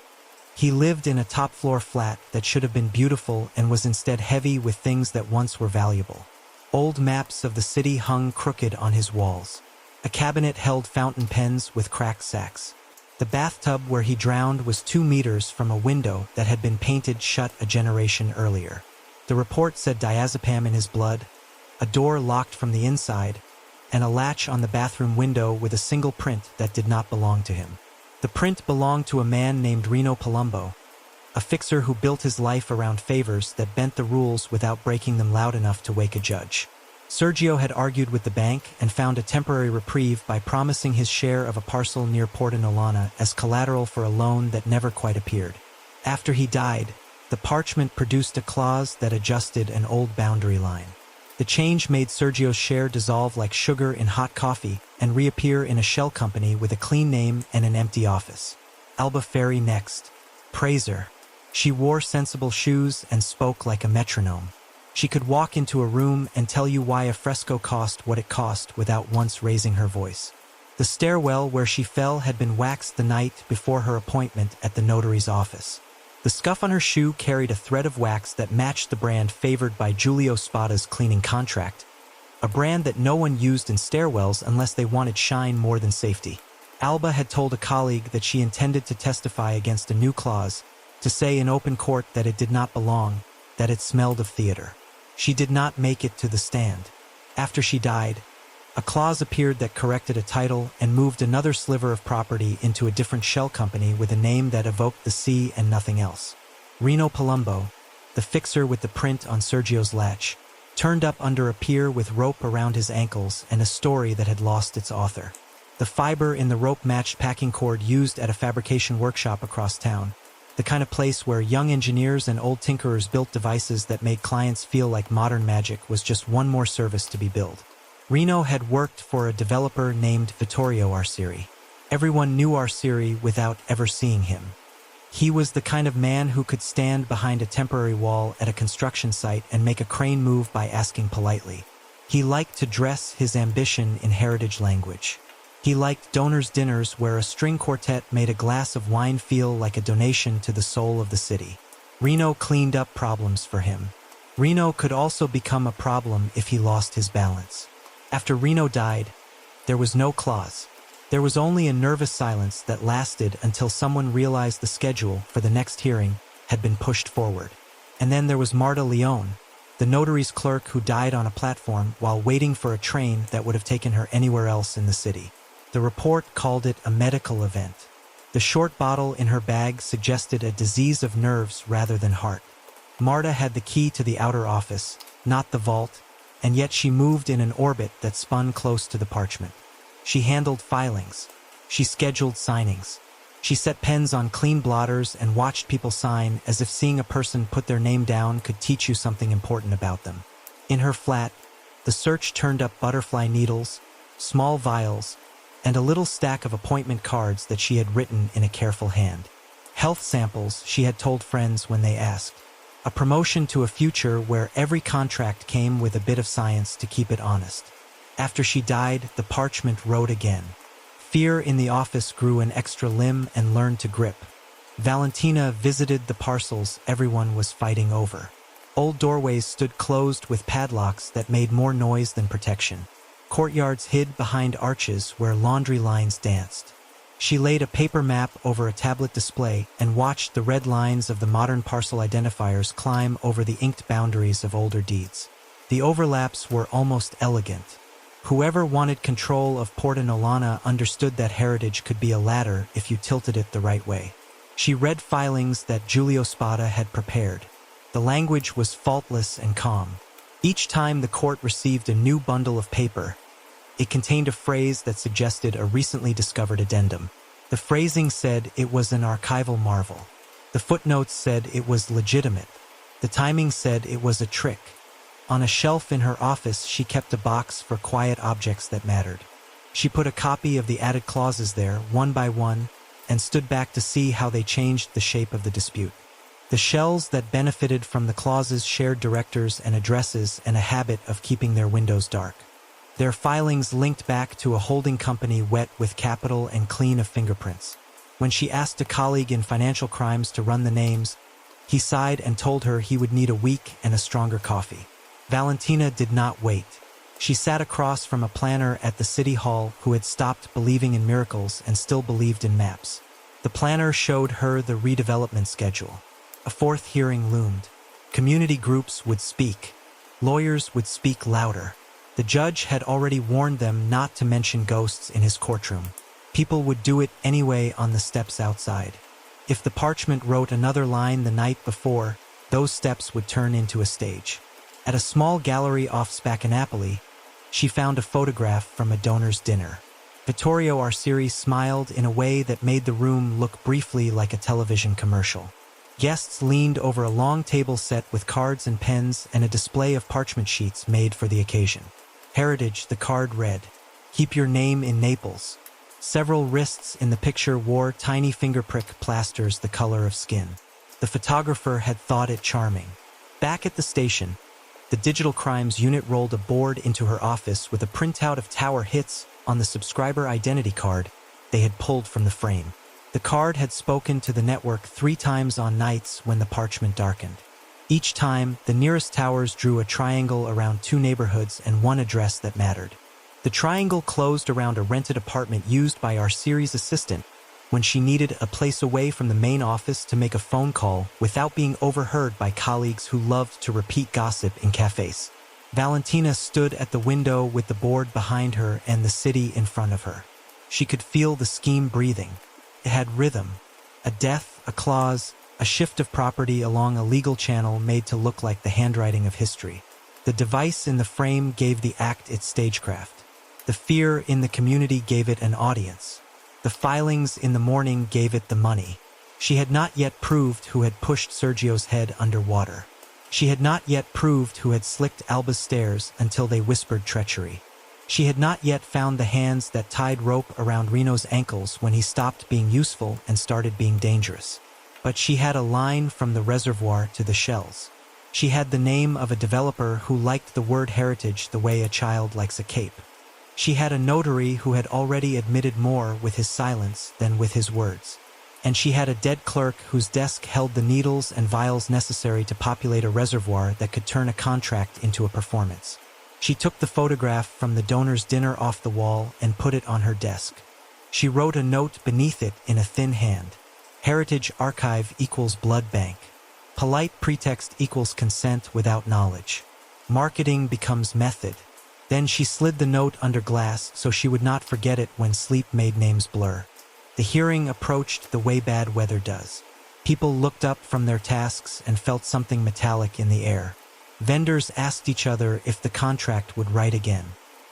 S1: He lived in a top-floor flat that should have been beautiful and was instead heavy with things that once were valuable. Old maps of the city hung crooked on his walls. A cabinet held fountain pens with cracked sacks. The bathtub where he drowned was 2 meters from a window that had been painted shut a generation earlier. The report said diazepam in his blood, a door locked from the inside, and a latch on the bathroom window with a single print that did not belong to him. The print belonged to a man named Rino Palumbo, a fixer who built his life around favors that bent the rules without breaking them loud enough to wake a judge. Sergio had argued with the bank and found a temporary reprieve by promising his share of a parcel near Porta Nolana as collateral for a loan that never quite appeared. After he died, the parchment produced a clause that adjusted an old boundary line. The change made Sergio's share dissolve like sugar in hot coffee and reappear in a shell company with a clean name and an empty office. Alba Ferry next. Praiser. She wore sensible shoes and spoke like a metronome. She could walk into a room and tell you why a fresco cost what it cost without once raising her voice. The stairwell where she fell had been waxed the night before her appointment at the notary's office. The scuff on her shoe carried a thread of wax that matched the brand favored by Giulio Spada's cleaning contract, a brand that no one used in stairwells unless they wanted shine more than safety. Alba had told a colleague that she intended to testify against a new clause, to say in open court that it did not belong, that it smelled of theater. She did not make it to the stand. After she died, a clause appeared that corrected a title and moved another sliver of property into a different shell company with a name that evoked the sea and nothing else. Rino Palumbo, the fixer with the print on Sergio's latch, turned up under a pier with rope around his ankles and a story that had lost its author. The fiber in the rope matched packing cord used at a fabrication workshop across town, the kind of place where young engineers and old tinkerers built devices that made clients feel like modern magic was just one more service to be billed. Rino had worked for a developer named Vittorio Arcieri. Everyone knew Arcieri without ever seeing him. He was the kind of man who could stand behind a temporary wall at a construction site and make a crane move by asking politely. He liked to dress his ambition in heritage language. He liked donors' dinners where a string quartet made a glass of wine feel like a donation to the soul of the city. Reno cleaned up problems for him. Reno could also become a problem if he lost his balance. After Reno died, there was no clause. There was only a nervous silence that lasted until someone realized the schedule for the next hearing had been pushed forward. And then there was Marta Leone, the notary's clerk who died on a platform while waiting for a train that would have taken her anywhere else in the city. The report called it a medical event. The short bottle in her bag suggested a disease of nerves rather than heart. Marta had the key to the outer office, not the vault, and yet she moved in an orbit that spun close to the parchment. She handled filings. She scheduled signings. She set pens on clean blotters and watched people sign as if seeing a person put their name down could teach you something important about them. In her flat, the search turned up butterfly needles, small vials, and a little stack of appointment cards that she had written in a careful hand. Health samples, she had told friends when they asked. A promotion to a future where every contract came with a bit of science to keep it honest. After she died, the parchment wrote again. Fear in the office grew an extra limb and learned to grip. Valentina visited the parcels everyone was fighting over. Old doorways stood closed with padlocks that made more noise than protection. Courtyards hid behind arches where laundry lines danced. She laid a paper map over a tablet display and watched the red lines of the modern parcel identifiers climb over the inked boundaries of older deeds. The overlaps were almost elegant. Whoever wanted control of Porta Nolana understood that heritage could be a ladder if you tilted it the right way. She read filings that Giulio Spada had prepared. The language was faultless and calm. Each time the court received a new bundle of paper, it contained a phrase that suggested a recently discovered addendum. The phrasing said it was an archival marvel. The footnotes said it was legitimate. The timing said it was a trick. On a shelf in her office, she kept a box for quiet objects that mattered. She put a copy of the added clauses there, one by one, and stood back to see how they changed the shape of the dispute. The shells that benefited from the clauses shared directors and addresses and a habit of keeping their windows dark. Their filings linked back to a holding company wet with capital and clean of fingerprints. When she asked a colleague in financial crimes to run the names, he sighed and told her he would need a week and a stronger coffee. Valentina did not wait. She sat across from a planner at the city hall who had stopped believing in miracles and still believed in maps. The planner showed her the redevelopment schedule. A fourth hearing loomed. Community groups would speak. Lawyers would speak louder. The judge had already warned them not to mention ghosts in his courtroom. People would do it anyway on the steps outside. If the parchment wrote another line the night before, those steps would turn into a stage. At a small gallery off Spaccanapoli, she found a photograph from a donor's dinner. Vittorio Arcieri smiled in a way that made the room look briefly like a television commercial. Guests leaned over a long table set with cards and pens and a display of parchment sheets made for the occasion. Heritage, the card read. Keep your name in Naples. Several wrists in the picture wore tiny fingerprick plasters the color of skin. The photographer had thought it charming. Back at the station, the digital crimes unit rolled a board into her office with a printout of Tower hits on the subscriber identity card they had pulled from the frame. The card had spoken to the network 3 times on nights when the parchment darkened. Each time, the nearest towers drew a triangle around 2 neighborhoods and 1 address that mattered. The triangle closed around a rented apartment used by Arcieri's assistant when she needed a place away from the main office to make a phone call without being overheard by colleagues who loved to repeat gossip in cafes. Valentina stood at the window with the board behind her and the city in front of her. She could feel the scheme breathing. It had rhythm, a death, a clause, a shift of property along a legal channel made to look like the handwriting of history. The device in the frame gave the act its stagecraft. The fear in the community gave it an audience. The filings in the morning gave it the money. She had not yet proved who had pushed Sergio's head underwater. She had not yet proved who had slicked Alba's stairs until they whispered treachery. She had not yet found the hands that tied rope around Reno's ankles when he stopped being useful and started being dangerous. But she had a line from the reservoir to the shells. She had the name of a developer who liked the word heritage the way a child likes a cape. She had a notary who had already admitted more with his silence than with his words. And she had a dead clerk whose desk held the needles and vials necessary to populate a reservoir that could turn a contract into a performance. She took the photograph from the donor's dinner off the wall and put it on her desk. She wrote a note beneath it in a thin hand. Heritage archive equals blood bank. Polite pretext equals consent without knowledge. Marketing becomes method. Then she slid the note under glass so she would not forget it when sleep made names blur. The hearing approached the way bad weather does. People looked up from their tasks and felt something metallic in the air. Vendors asked each other if the contract would write again.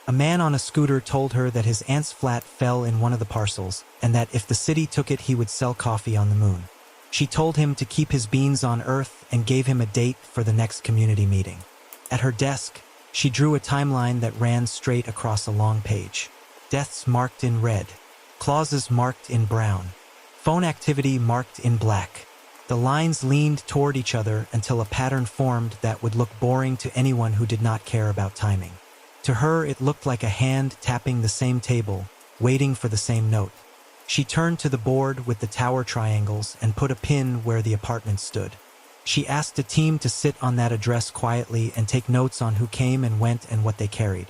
S1: A man on a scooter told her that his aunt's flat fell in one of the parcels, and that if the city took it he would sell coffee on the moon. She told him to keep his beans on Earth and gave him a date for the next community meeting. At her desk, she drew a timeline that ran straight across a long page. Deaths marked in red. Clauses marked in brown. Phone activity marked in black. The lines leaned toward each other until a pattern formed that would look boring to anyone who did not care about timing. To her, it looked like a hand tapping the same table, waiting for the same note. She turned to the board with the tower triangles and put a pin where the apartment stood. She asked a team to sit on that address quietly and take notes on who came and went and what they carried.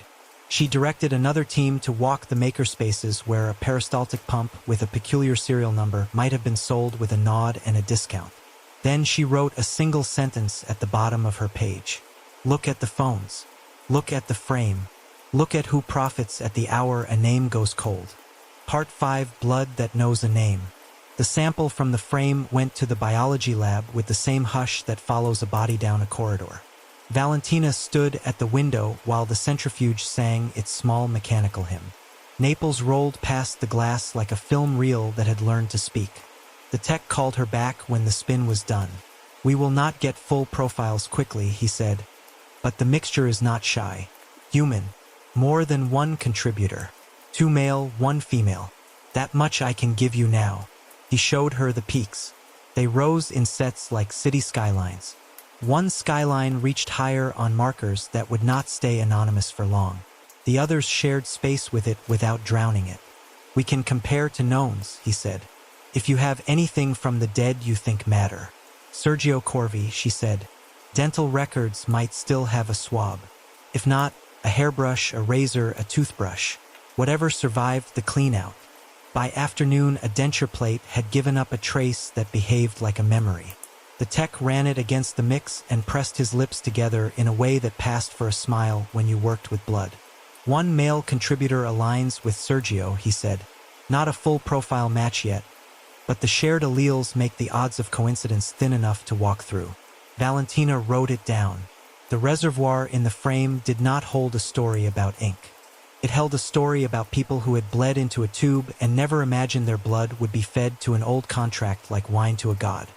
S1: She directed another team to walk the makerspaces where a peristaltic pump with a peculiar serial number might have been sold with a nod and a discount. Then she wrote a single sentence at the bottom of her page. Look at the phones. Look at the frame. Look at who profits at the hour a name goes cold. Part 5, Blood That Knows a Name. The sample from the frame went to the biology lab with the same hush that follows a body down a corridor. Valentina stood at the window while the centrifuge sang its small mechanical hymn. Naples rolled past the glass like a film reel that had learned to speak. The tech called her back when the spin was done. We will not get full profiles quickly, he said. But the mixture is not shy. Human. More than one contributor. 2 male, 1 female. That much I can give you now. He showed her the peaks. They rose in sets like city skylines. One skyline reached higher on markers that would not stay anonymous for long. The others shared space with it without drowning it. We can compare to knowns, he said. If you have anything from the dead you think matter. Sergio Corvi, she said. Dental records might still have a swab. If not, a hairbrush, a razor, a toothbrush. Whatever survived the clean-out. By afternoon, a denture plate had given up a trace that behaved like a memory. The tech ran it against the mix and pressed his lips together in a way that passed for a smile when you worked with blood. 1 male contributor aligns with Sergio, he said. Not a full profile match yet, but the shared alleles make the odds of coincidence thin enough to walk through. Valentina wrote it down. The reservoir in the frame did not hold a story about ink. It held a story about people who had bled into a tube and never imagined their blood would be fed to an old contract like wine to a god.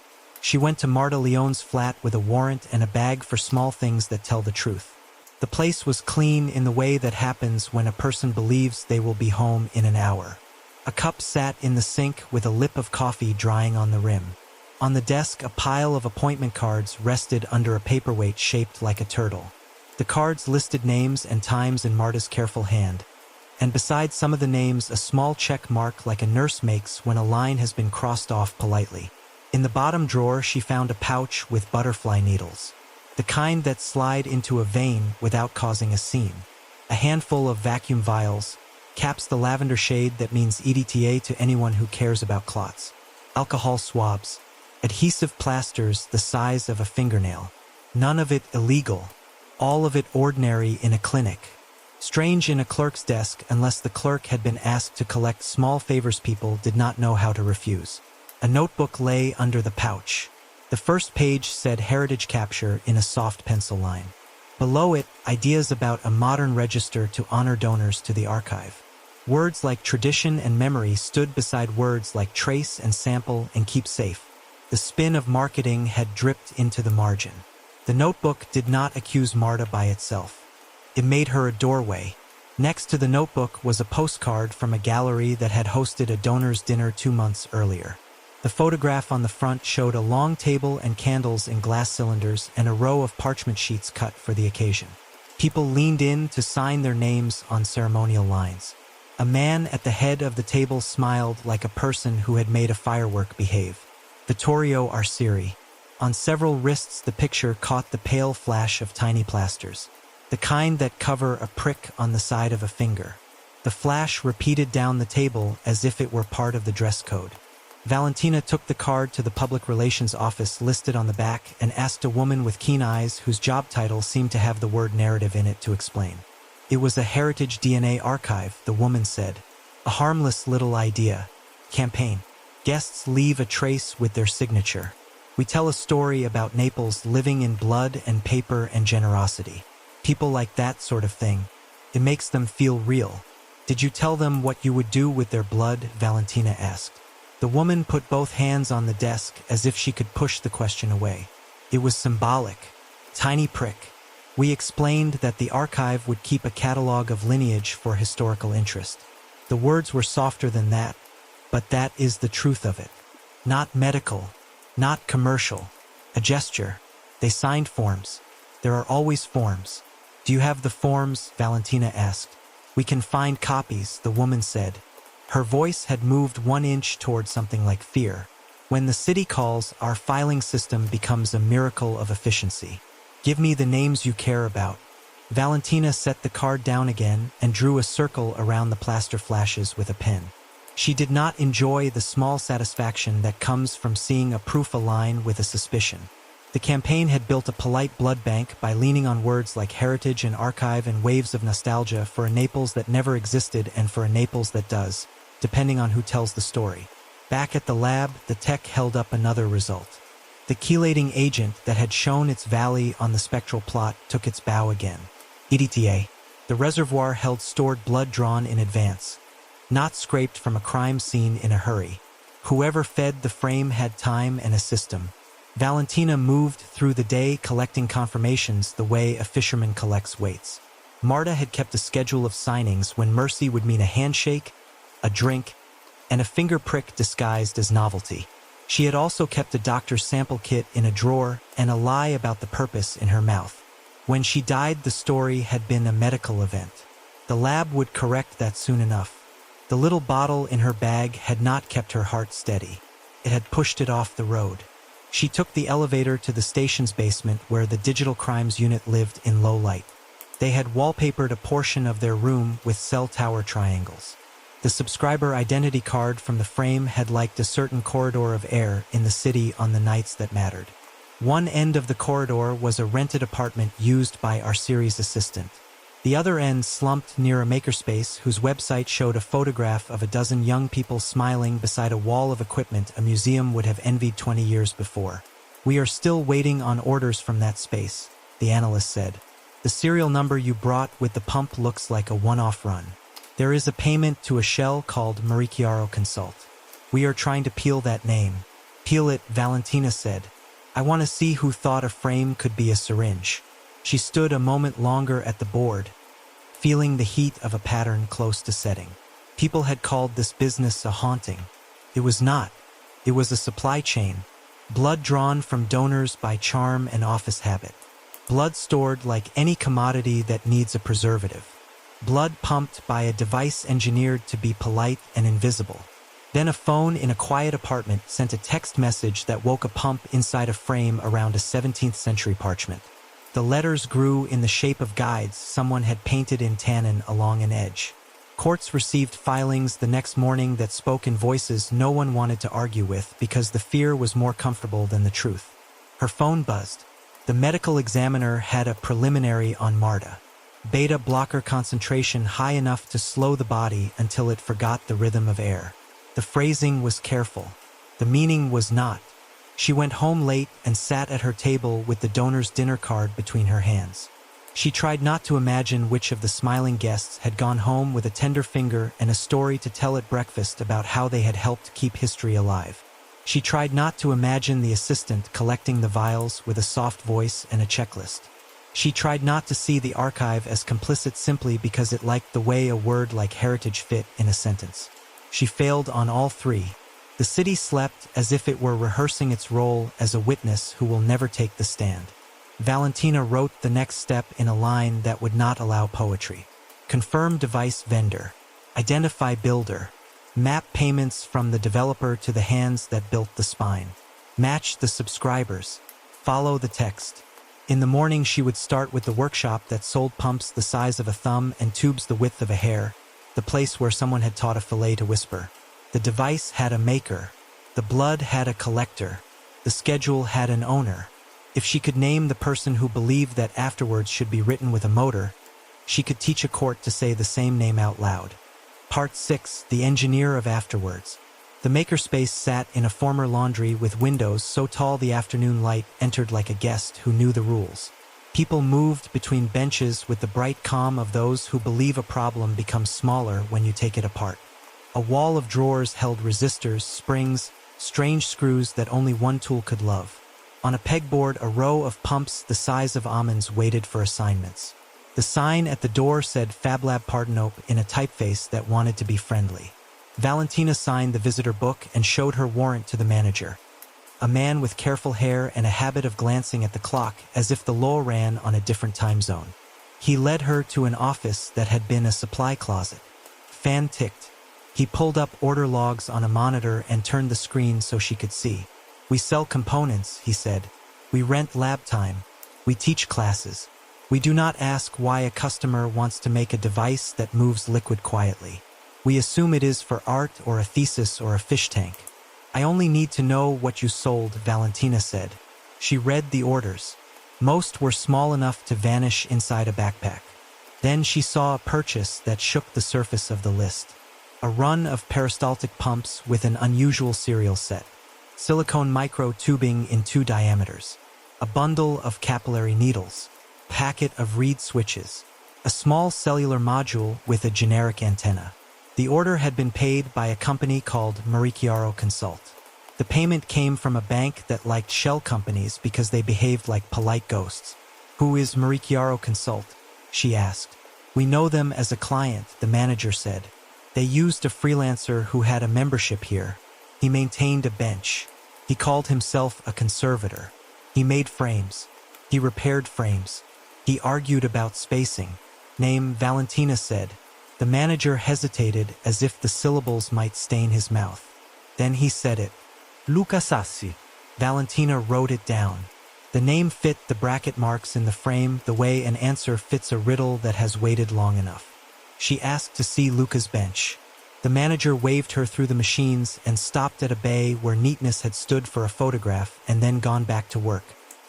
S1: She went to Marta Leone's flat with a warrant and a bag for small things that tell the truth. The place was clean in the way that happens when a person believes they will be home in an hour. A cup sat in the sink with a lip of coffee drying on the rim. On the desk, a pile of appointment cards rested under a paperweight shaped like a turtle. The cards listed names and times in Marta's careful hand, and beside some of the names a small check mark like a nurse makes when a line has been crossed off politely. In the bottom drawer she found a pouch with butterfly needles, the kind that slide into a vein without causing a seam. A handful of vacuum vials, caps the lavender shade that means EDTA to anyone who cares about clots. Alcohol swabs, adhesive plasters the size of a fingernail. None of it illegal, all of it ordinary in a clinic. Strange in a clerk's desk unless the clerk had been asked to collect small favors people did not know how to refuse. A notebook lay under the pouch. The first page said heritage capture in a soft pencil line. Below it, ideas about a modern register to honor donors to the archive. Words like tradition and memory stood beside words like trace and sample and keep safe. The spin of marketing had dripped into the margin. The notebook did not accuse Marta by itself. It made her a doorway. Next to the notebook was a postcard from a gallery that had hosted a donor's dinner 2 months earlier. The photograph on the front showed a long table and candles in glass cylinders and a row of parchment sheets cut for the occasion. People leaned in to sign their names on ceremonial lines. A man at the head of the table smiled like a person who had made a firework behave. Vittorio Arcieri. On several wrists the picture caught the pale flash of tiny plasters, the kind that cover a prick on the side of a finger. The flash repeated down the table as if it were part of the dress code. Valentina took the card to the public relations office listed on the back and asked a woman with keen eyes whose job title seemed to have the word narrative in it to explain. It was a heritage DNA archive, the woman said. A harmless little idea. Campaign. Guests leave a trace with their signature. We tell a story about Naples living in blood and paper and generosity. People like that sort of thing. It makes them feel real. Did you tell them what you would do with their blood? Valentina asked. The woman put both hands on the desk as if she could push the question away. It was symbolic. Tiny prick. We explained that the archive would keep a catalog of lineage for historical interest. The words were softer than that, but that is the truth of it. Not medical, not commercial. A gesture. They signed forms. There are always forms. Do you have the forms? Valentina asked. We can find copies, the woman said. Her voice had moved 1 inch toward something like fear. When the city calls, our filing system becomes a miracle of efficiency. Give me the names you care about. Valentina set the card down again and drew a circle around the plaster flashes with a pen. She did not enjoy the small satisfaction that comes from seeing a proof align with a suspicion. The campaign had built a polite blood bank by leaning on words like heritage and archive and waves of nostalgia for a Naples that never existed and for a Naples that does, depending on who tells the story. Back at the lab, the tech held up another result. The chelating agent that had shown its valley on the spectral plot took its bow again. EDTA. The reservoir held stored blood drawn in advance, not scraped from a crime scene in a hurry. Whoever fed the frame had time and a system. Valentina moved through the day collecting confirmations the way a fisherman collects weights. Marta had kept a schedule of signings when mercy would mean a handshake, a drink, and a finger prick disguised as novelty. She had also kept a doctor's sample kit in a drawer and a lie about the purpose in her mouth. When she died, the story had been a medical event. The lab would correct that soon enough. The little bottle in her bag had not kept her heart steady. It had pushed it off the road. She took the elevator to the station's basement where the digital crimes unit lived in low light. They had wallpapered a portion of their room with cell tower triangles. The subscriber identity card from the frame had liked a certain corridor of air in the city on the nights that mattered. One end of the corridor was a rented apartment used by Arcieri's assistant. The other end slumped near a makerspace whose website showed a photograph of a dozen young people smiling beside a wall of equipment a museum would have envied 20 years before. We are still waiting on orders from that space, the analyst said. The serial number you brought with the pump looks like a one-off run. There is a payment to a shell called Marichiaro Consult. We are trying to peel that name. Peel it, Valentina said. I want to see who thought a frame could be a syringe. She stood a moment longer at the board, feeling the heat of a pattern close to setting. People had called this business a haunting. It was not. It was a supply chain. Blood drawn from donors by charm and office habit. Blood stored like any commodity that needs a preservative. Blood pumped by a device engineered to be polite and invisible. Then a phone in a quiet apartment sent a text message that woke a pump inside a frame around a 17th century parchment. The letters grew in the shape of guides someone had painted in tannin along an edge. Courts received filings the next morning that spoke in voices no one wanted to argue with because the fear was more comfortable than the truth. Her phone buzzed. The medical examiner had a preliminary on Marta. Beta blocker concentration high enough to slow the body until it forgot the rhythm of air. The phrasing was careful. The meaning was not. She went home late and sat at her table with the donor's dinner card between her hands. She tried not to imagine which of the smiling guests had gone home with a tender finger and a story to tell at breakfast about how they had helped keep history alive. She tried not to imagine the assistant collecting the vials with a soft voice and a checklist. She tried not to see the archive as complicit simply because it liked the way a word like heritage fit in a sentence. She failed on all three. The city slept as if it were rehearsing its role as a witness who will never take the stand. Valentina wrote the next step in a line that would not allow poetry. Confirm device vendor. Identify builder. Map payments from the developer to the hands that built the spine. Match the subscribers. Follow the text. In the morning she would start with the workshop that sold pumps the size of a thumb and tubes the width of a hair, the place where someone had taught a fillet to whisper. The device had a maker. The blood had a collector. The schedule had an owner. If she could name the person who believed that afterwards should be written with a motor, she could teach a court to say the same name out loud. Part 6. The Engineer of Afterwards. The makerspace sat in a former laundry with windows so tall the afternoon light entered like a guest who knew the rules. People moved between benches with the bright calm of those who believe a problem becomes smaller when you take it apart. A wall of drawers held resistors, springs, strange screws that only one tool could love. On a pegboard, a row of pumps the size of almonds waited for assignments. The sign at the door said FabLab Partenope in a typeface that wanted to be friendly. Valentina signed the visitor book and showed her warrant to the manager. A man with careful hair and a habit of glancing at the clock as if the law ran on a different time zone. He led her to an office that had been a supply closet. Fan ticked. He pulled up order logs on a monitor and turned the screen so she could see. We sell components, he said. We rent lab time. We teach classes. We do not ask why a customer wants to make a device that moves liquid quietly. We assume it is for art or a thesis or a fish tank. I only need to know what you sold, Valentina said. She read the orders. Most were small enough to vanish inside a backpack. Then she saw a purchase that shook the surface of the list. A run of peristaltic pumps with an unusual serial set. Silicone micro tubing in 2 diameters. A bundle of capillary needles. Packet of reed switches. A small cellular module with a generic antenna. The order had been paid by a company called Chiaro Consult. The payment came from a bank that liked shell companies because they behaved like polite ghosts. Who is Chiaro Consult? She asked. We know them as a client, the manager said. They used a freelancer who had a membership here. He maintained a bench. He called himself a conservator. He made frames. He repaired frames. He argued about spacing. Name, Valentina said. The manager hesitated as if the syllables might stain his mouth. Then he said it. Luca Sassi. Valentina wrote it down. The name fit the bracket marks in the frame the way an answer fits a riddle that has waited long enough. She asked to see Luca's bench. The manager waved her through the machines and stopped at a bay where neatness had stood for a photograph and then gone back to work.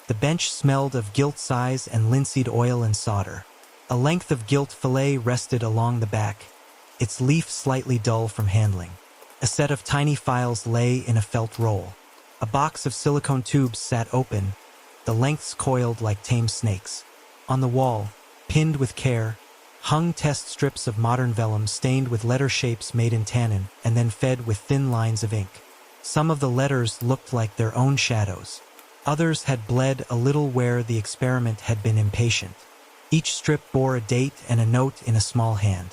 S1: The bench smelled of gilt size and linseed oil and solder. A length of gilt fillet rested along the back, its leaf slightly dull from handling. A set of tiny files lay in a felt roll. A box of silicone tubes sat open, the lengths coiled like tame snakes. On the wall, pinned with care, hung test strips of modern vellum stained with letter shapes made in tannin and then fed with thin lines of ink. Some of the letters looked like their own shadows. Others had bled a little where the experiment had been impatient. Each strip bore a date and a note in a small hand.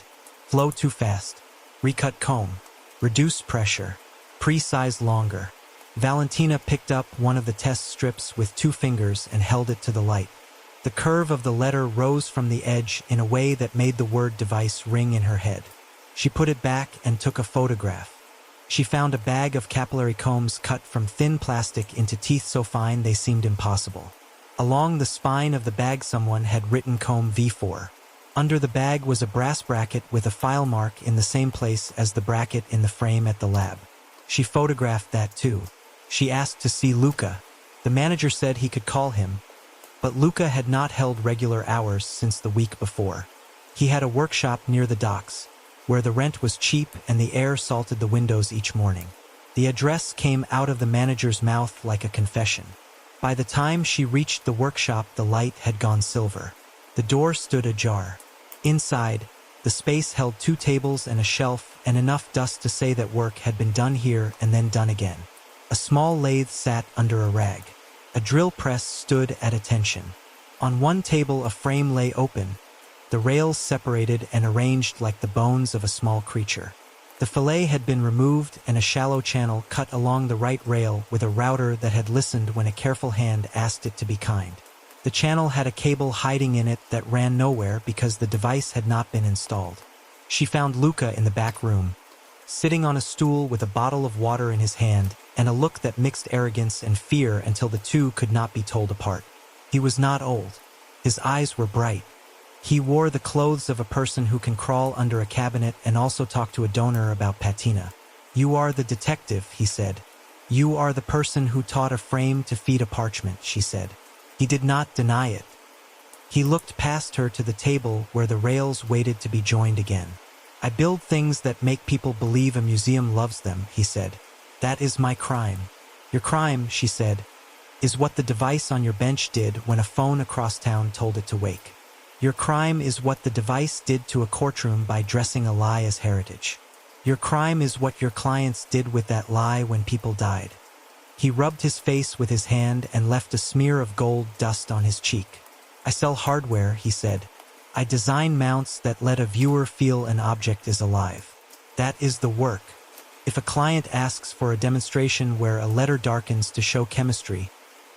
S1: Flow too fast. Recut comb. Reduce pressure. Pre-size longer. Valentina picked up one of the test strips with 2 fingers and held it to the light. The curve of the letter rose from the edge in a way that made the word device ring in her head. She put it back and took a photograph. She found a bag of capillary combs cut from thin plastic into teeth so fine they seemed impossible. Along the spine of the bag someone had written comb V4. Under the bag was a brass bracket with a file mark in the same place as the bracket in the frame at the lab. She photographed that too. She asked to see Luca. The manager said he could call him, but Luca had not held regular hours since the week before. He had a workshop near the docks, where the rent was cheap and the air salted the windows each morning. The address came out of the manager's mouth like a confession. By the time she reached the workshop, the light had gone silver. The door stood ajar. Inside, the space held 2 tables and a shelf and enough dust to say that work had been done here and then done again. A small lathe sat under a rag. A drill press stood at attention. On one table a frame lay open, the rails separated and arranged like the bones of a small creature. The fillet had been removed and a shallow channel cut along the right rail with a router that had listened when a careful hand asked it to be kind. The channel had a cable hiding in it that ran nowhere because the device had not been installed. She found Luca in the back room, sitting on a stool with a bottle of water in his hand and a look that mixed arrogance and fear until the two could not be told apart. He was not old. His eyes were bright. He wore the clothes of a person who can crawl under a cabinet and also talk to a donor about patina. "You are the detective," he said. "You are the person who taught a frame to feed a parchment," she said. He did not deny it. He looked past her to the table where the rails waited to be joined again. "I build things that make people believe a museum loves them," he said. "That is my crime." "Your crime," she said, "is what the device on your bench did when a phone across town told it to wake. Your crime is what the device did to a courtroom by dressing a lie as heritage. Your crime is what your clients did with that lie when people died." He rubbed his face with his hand and left a smear of gold dust on his cheek. "I sell hardware," he said. "I design mounts that let a viewer feel an object is alive. That is the work. If a client asks for a demonstration where a letter darkens to show chemistry,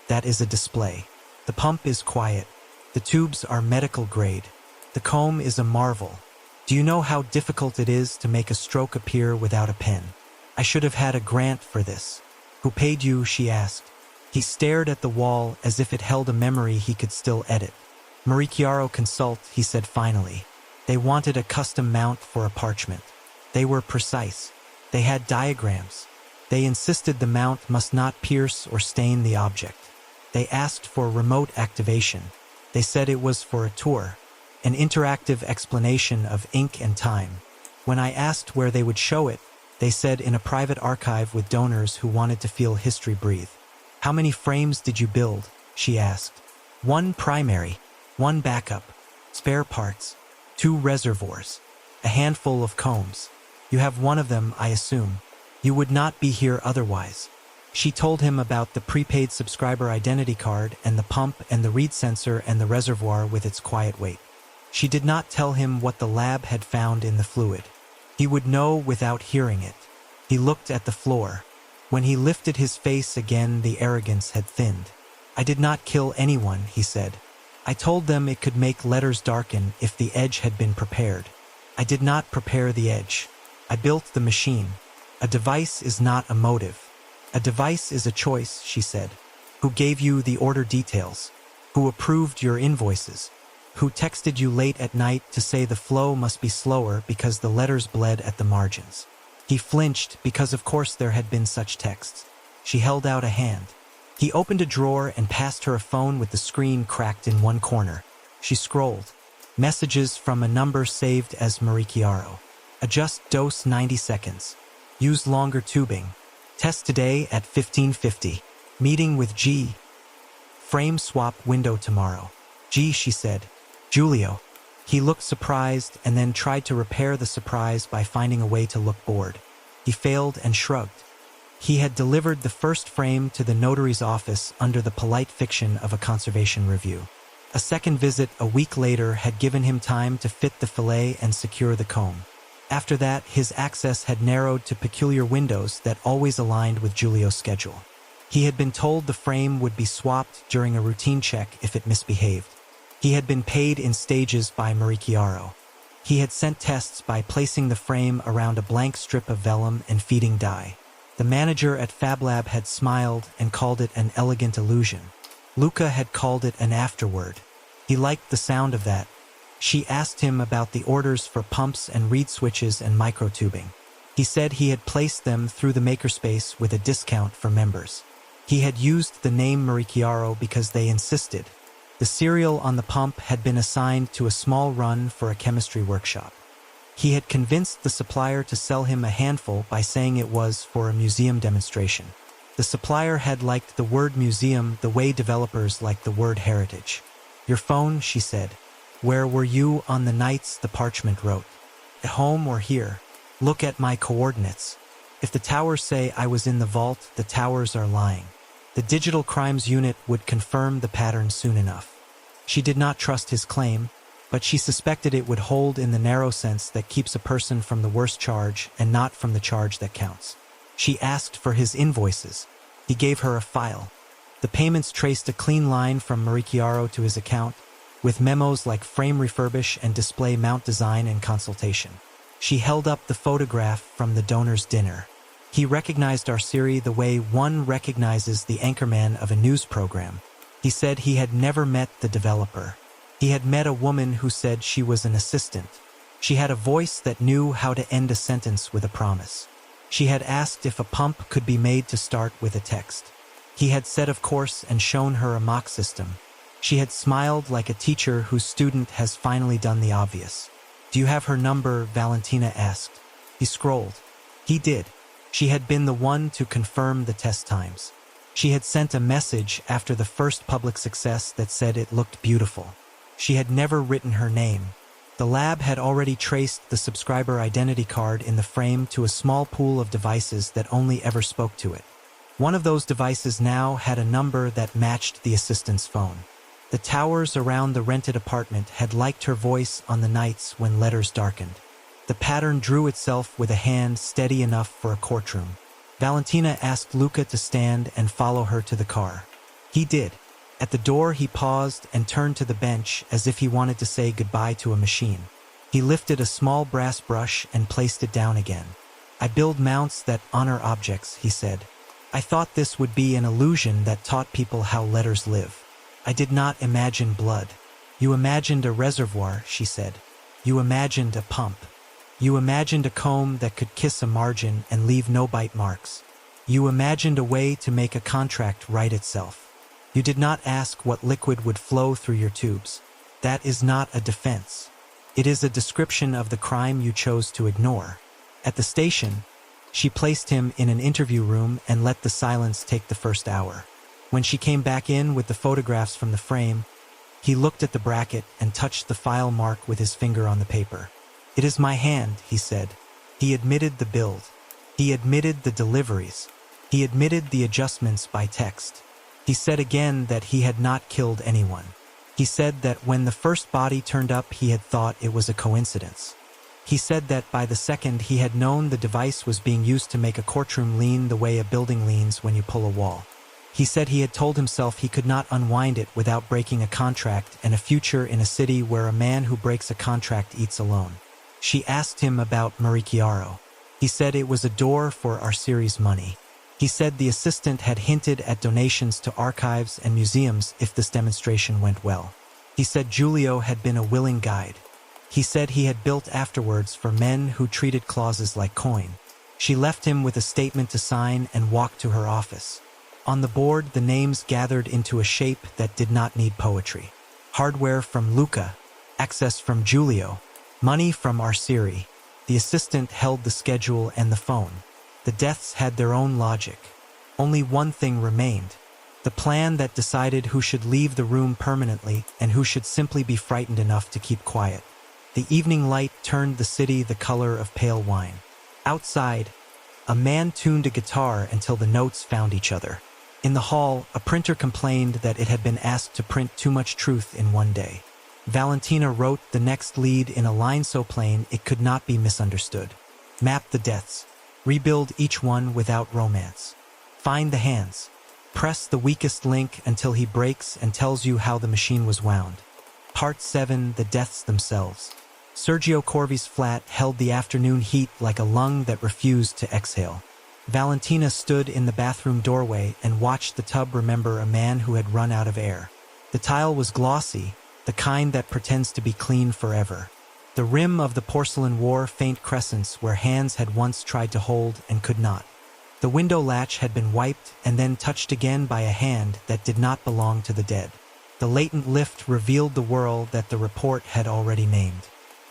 S1: that is a display. The pump is quiet. The tubes are medical grade. The comb is a marvel. Do you know how difficult it is to make a stroke appear without a pen? I should have had a grant for this." "Who paid you?" she asked. He stared at the wall as if it held a memory he could still edit. "Marie Chiaro Consult," he said finally. "They wanted a custom mount for a parchment. They were precise. They had diagrams. They insisted the mount must not pierce or stain the object. They asked for remote activation. They said it was for a tour, an interactive explanation of ink and time. When I asked where they would show it, they said in a private archive with donors who wanted to feel history breathe." "How many frames did you build?" she asked. "One primary, one backup, spare parts, 2 reservoirs, a handful of combs. You have one of them, I assume. You would not be here otherwise." She told him about the prepaid subscriber identity card and the pump and the reed sensor and the reservoir with its quiet weight. She did not tell him what the lab had found in the fluid. He would know without hearing it. He looked at the floor. When he lifted his face again, the arrogance had thinned. "I did not kill anyone," he said. "I told them it could make letters darken if the edge had been prepared. I did not prepare the edge. I built the machine. A device is not a motive. A device is a choice," she said. "Who gave you the order details? Who approved your invoices? Who texted you late at night to say the flow must be slower because the letters bled at the margins?" He flinched because of course there had been such texts. She held out a hand. He opened a drawer and passed her a phone with the screen cracked in one corner. She scrolled. Messages from a number saved as Marie Chiaro. "Adjust dose 90 seconds. Use longer tubing. Test today at 15:50. Meeting with G. Frame swap window tomorrow. G," she said. "Giulio." He looked surprised and then tried to repair the surprise by finding a way to look bored. He failed and shrugged. He had delivered the first frame to the notary's office under the polite fiction of a conservation review. A second visit a week later had given him time to fit the fillet and secure the comb. After that, his access had narrowed to peculiar windows that always aligned with Giulio's schedule. He had been told the frame would be swapped during a routine check if it misbehaved. He had been paid in stages by Marie Chiaro. He had sent tests by placing the frame around a blank strip of vellum and feeding dye. The manager at FabLab had smiled and called it an elegant illusion. Luca had called it an afterword. He liked the sound of that. She asked him about the orders for pumps and reed switches and microtubing. He said he had placed them through the makerspace with a discount for members. He had used the name Marie Chiaro because they insisted. The serial on the pump had been assigned to a small run for a chemistry workshop. He had convinced the supplier to sell him a handful by saying it was for a museum demonstration. The supplier had liked the word museum the way developers like the word heritage. "Your phone," she said. "Where were you on the nights the parchment wrote? At home or here? Look at my coordinates. If the towers say I was in the vault, the towers are lying. The digital crimes unit would confirm the pattern soon enough." She did not trust his claim. but she suspected it would hold in the narrow sense that keeps a person from the worst charge and not from the charge that counts. She asked for his invoices. He gave her a file. The payments traced a clean line from Chiaro to his account, with memos like frame refurbish and display mount design and consultation. She held up the photograph from the donor's dinner. He recognized Arsiri the way one recognizes the anchorman of a news program. He said he had never met the developer. He had met a woman who said she was an assistant. She had a voice that knew how to end a sentence with a promise. She had asked if a pump could be made to start with a text. He had said of course and shown her a mock system. She had smiled like a teacher whose student has finally done the obvious. "Do you have her number?" Valentina asked. He scrolled. He did. She had been the one to confirm the test times. She had sent a message after the first public success that said it looked beautiful. She had never written her name. The lab had already traced the subscriber identity card in the frame to a small pool of devices that only ever spoke to it. One of those devices now had a number that matched the assistant's phone. The towers around the rented apartment had liked her voice on the nights when letters darkened. The pattern drew itself with a hand steady enough for a courtroom. Valentina asked Luca to stand and follow her to the car. He did. At the door he paused and turned to the bench as if he wanted to say goodbye to a machine. He lifted a small brass brush and placed it down again. "I build mounts that honor objects," he said. "I thought this would be an illusion that taught people how letters live. I did not imagine blood." "You imagined a reservoir," she said. "You imagined a pump. You imagined a comb that could kiss a margin and leave no bite marks. You imagined a way to make a contract write itself. You did not ask what liquid would flow through your tubes. That is not a defense. It is a description of the crime you chose to ignore." At the station, she placed him in an interview room and let the silence take the first hour. When she came back in with the photographs from the frame, he looked at the bracket and touched the file mark with his finger on the paper. "It is my hand," he said. He admitted the build. He admitted the deliveries. He admitted the adjustments by text. He said again that he had not killed anyone. He said that when the first body turned up he had thought it was a coincidence. He said that by the second he had known the device was being used to make a courtroom lean the way a building leans when you pull a wall. He said he had told himself he could not unwind it without breaking a contract and a future in a city where a man who breaks a contract eats alone. She asked him about Chiaro. He said it was a door for Arsiri's money. He said the assistant had hinted at donations to archives and museums if this demonstration went well. He said Giulio had been a willing guide. He said he had built afterwards for men who treated clauses like coin. She left him with a statement to sign and walked to her office. On the board, the names gathered into a shape that did not need poetry. Hardware from Luca, access from Giulio, money from Arsiri. The assistant held the schedule and the phone. The deaths had their own logic. Only one thing remained. The plan that decided who should leave the room permanently and who should simply be frightened enough to keep quiet. The evening light turned the city the color of pale wine. Outside, a man tuned a guitar until the notes found each other. In the hall, a printer complained that it had been asked to print too much truth in one day. Valentina wrote the next lead in a line so plain it could not be misunderstood. Map the deaths. Rebuild each one without romance. Find the hands. Press the weakest link until he breaks and tells you how the machine was wound. Part 7, The Deaths Themselves. Sergio Corvi's flat held the afternoon heat like a lung that refused to exhale. Valentina stood in the bathroom doorway and watched the tub remember a man who had run out of air. The tile was glossy, the kind that pretends to be clean forever. The rim of the porcelain wore faint crescents where hands had once tried to hold and could not. The window latch had been wiped and then touched again by a hand that did not belong to the dead. The latent lift revealed the whirl that the report had already named.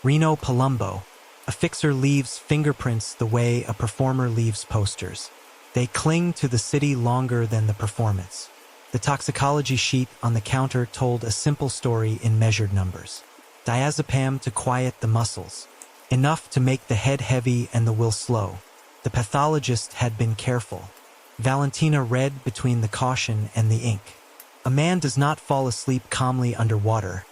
S1: Reno Palumbo. A fixer leaves fingerprints the way a performer leaves posters. They cling to the city longer than the performance. The toxicology sheet on the counter told a simple story in measured numbers. Diazepam to quiet the muscles. Enough to make the head heavy and the will slow. The pathologist had been careful. Valentina read between the caution and the ink. A man does not fall asleep calmly underwater.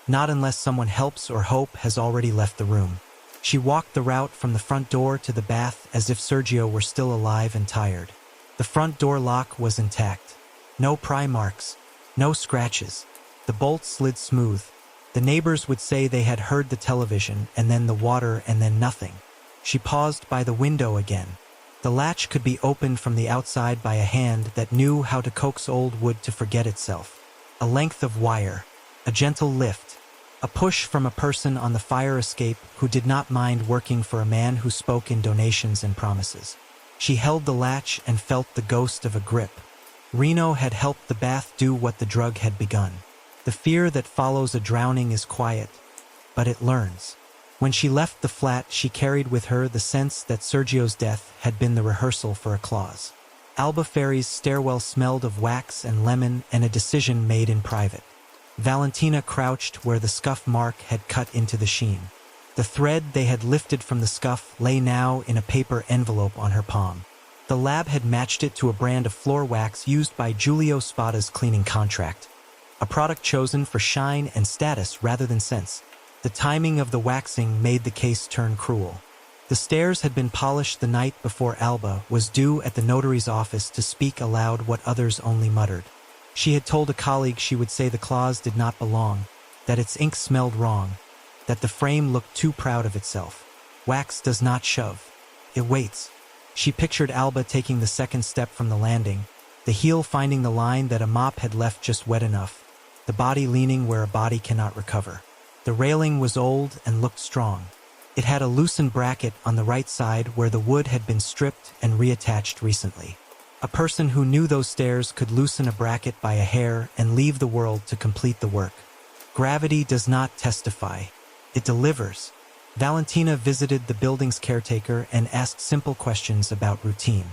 S1: Not unless someone helps or hope has already left the room. She walked the route from the front door to the bath as if Sergio were still alive and tired. The front door lock was intact. No pry marks. No scratches. The bolt slid smooth. The neighbors would say they had heard the television, and then the water, and then nothing. She paused by the window again. The latch could be opened from the outside by a hand that knew how to coax old wood to forget itself. A length of wire. A gentle lift. A push from a person on the fire escape who did not mind working for a man who spoke in donations and promises. She held the latch and felt the ghost of a grip. Reno had helped the bath do what the drug had begun. The fear that follows a drowning is quiet, but it learns. When she left the flat, she carried with her the sense that Sergio's death had been the rehearsal for a clause. Alba Ferry's stairwell smelled of wax and lemon and a decision made in private. Valentina crouched where the scuff mark had cut into the sheen. The thread they had lifted from the scuff lay now in a paper envelope on her palm. The lab had matched it to a brand of floor wax used by Giulio Spada's cleaning contract, a product chosen for shine and status rather than sense. The timing of the waxing made the case turn cruel. The stairs had been polished the night before Alba was due at the notary's office to speak aloud what others only muttered. She had told a colleague she would say the clause did not belong, that its ink smelled wrong, that the frame looked too proud of itself. Wax does not shove. It waits. She pictured Alba taking the second step from the landing, the heel finding the line that a mop had left just wet enough, the body leaning where a body cannot recover. The railing was old and looked strong. It had a loosened bracket on the right side where the wood had been stripped and reattached recently. A person who knew those stairs could loosen a bracket by a hair and leave the world to complete the work. Gravity does not testify. It delivers. Valentina visited the building's caretaker and asked simple questions about routine.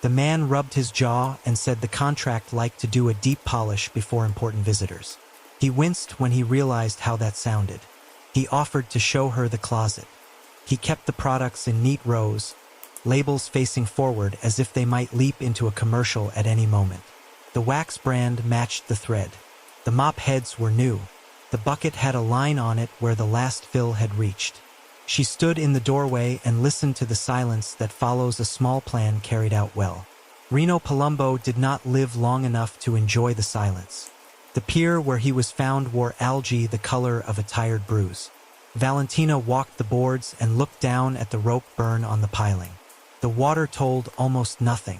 S1: The man rubbed his jaw and said the contract liked to do a deep polish before important visitors. He winced when he realized how that sounded. He offered to show her the closet. He kept the products in neat rows, labels facing forward as if they might leap into a commercial at any moment. The wax brand matched the thread. The mop heads were new. The bucket had a line on it where the last fill had reached. She stood in the doorway and listened to the silence that follows a small plan carried out well. Reno Palumbo did not live long enough to enjoy the silence. The pier where he was found wore algae the color of a tired bruise. Valentina walked the boards and looked down at the rope burn on the piling. The water told almost nothing.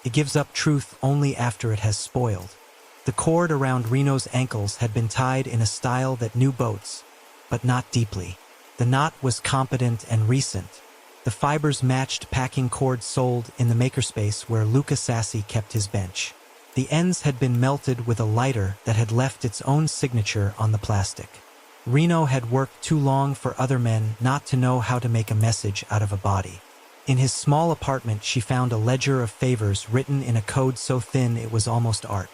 S1: It gives up truth only after it has spoiled. The cord around Reno's ankles had been tied in a style that knew boats, but not deeply. The knot was competent and recent. The fibers matched packing cord sold in the makerspace where Luca Sassi kept his bench. The ends had been melted with a lighter that had left its own signature on the plastic. Reno had worked too long for other men not to know how to make a message out of a body. In his small apartment, she found a ledger of favors written in a code so thin it was almost art.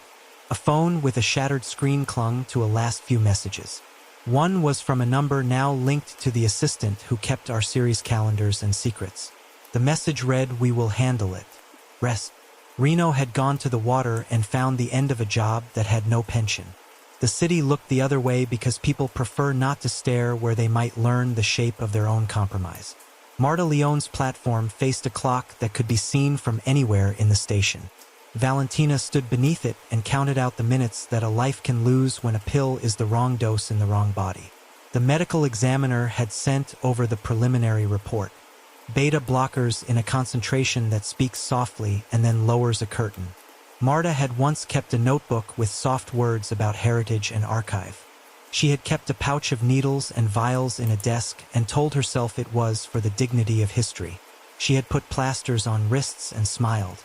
S1: A phone with a shattered screen clung to a last few messages. One was from a number now linked to the assistant who kept our series calendars and secrets. The message read, "We will handle it. Rest." Reno had gone to the water and found the end of a job that had no pension. The city looked the other way because people prefer not to stare where they might learn the shape of their own compromise. Marta Leone's platform faced a clock that could be seen from anywhere in the station. Valentina stood beneath it and counted out the minutes that a life can lose when a pill is the wrong dose in the wrong body. The medical examiner had sent over the preliminary report. Beta blockers in a concentration that speaks softly and then lowers a curtain. Marta had once kept a notebook with soft words about heritage and archive. She had kept a pouch of needles and vials in a desk and told herself it was for the dignity of history. She had put plasters on wrists and smiled.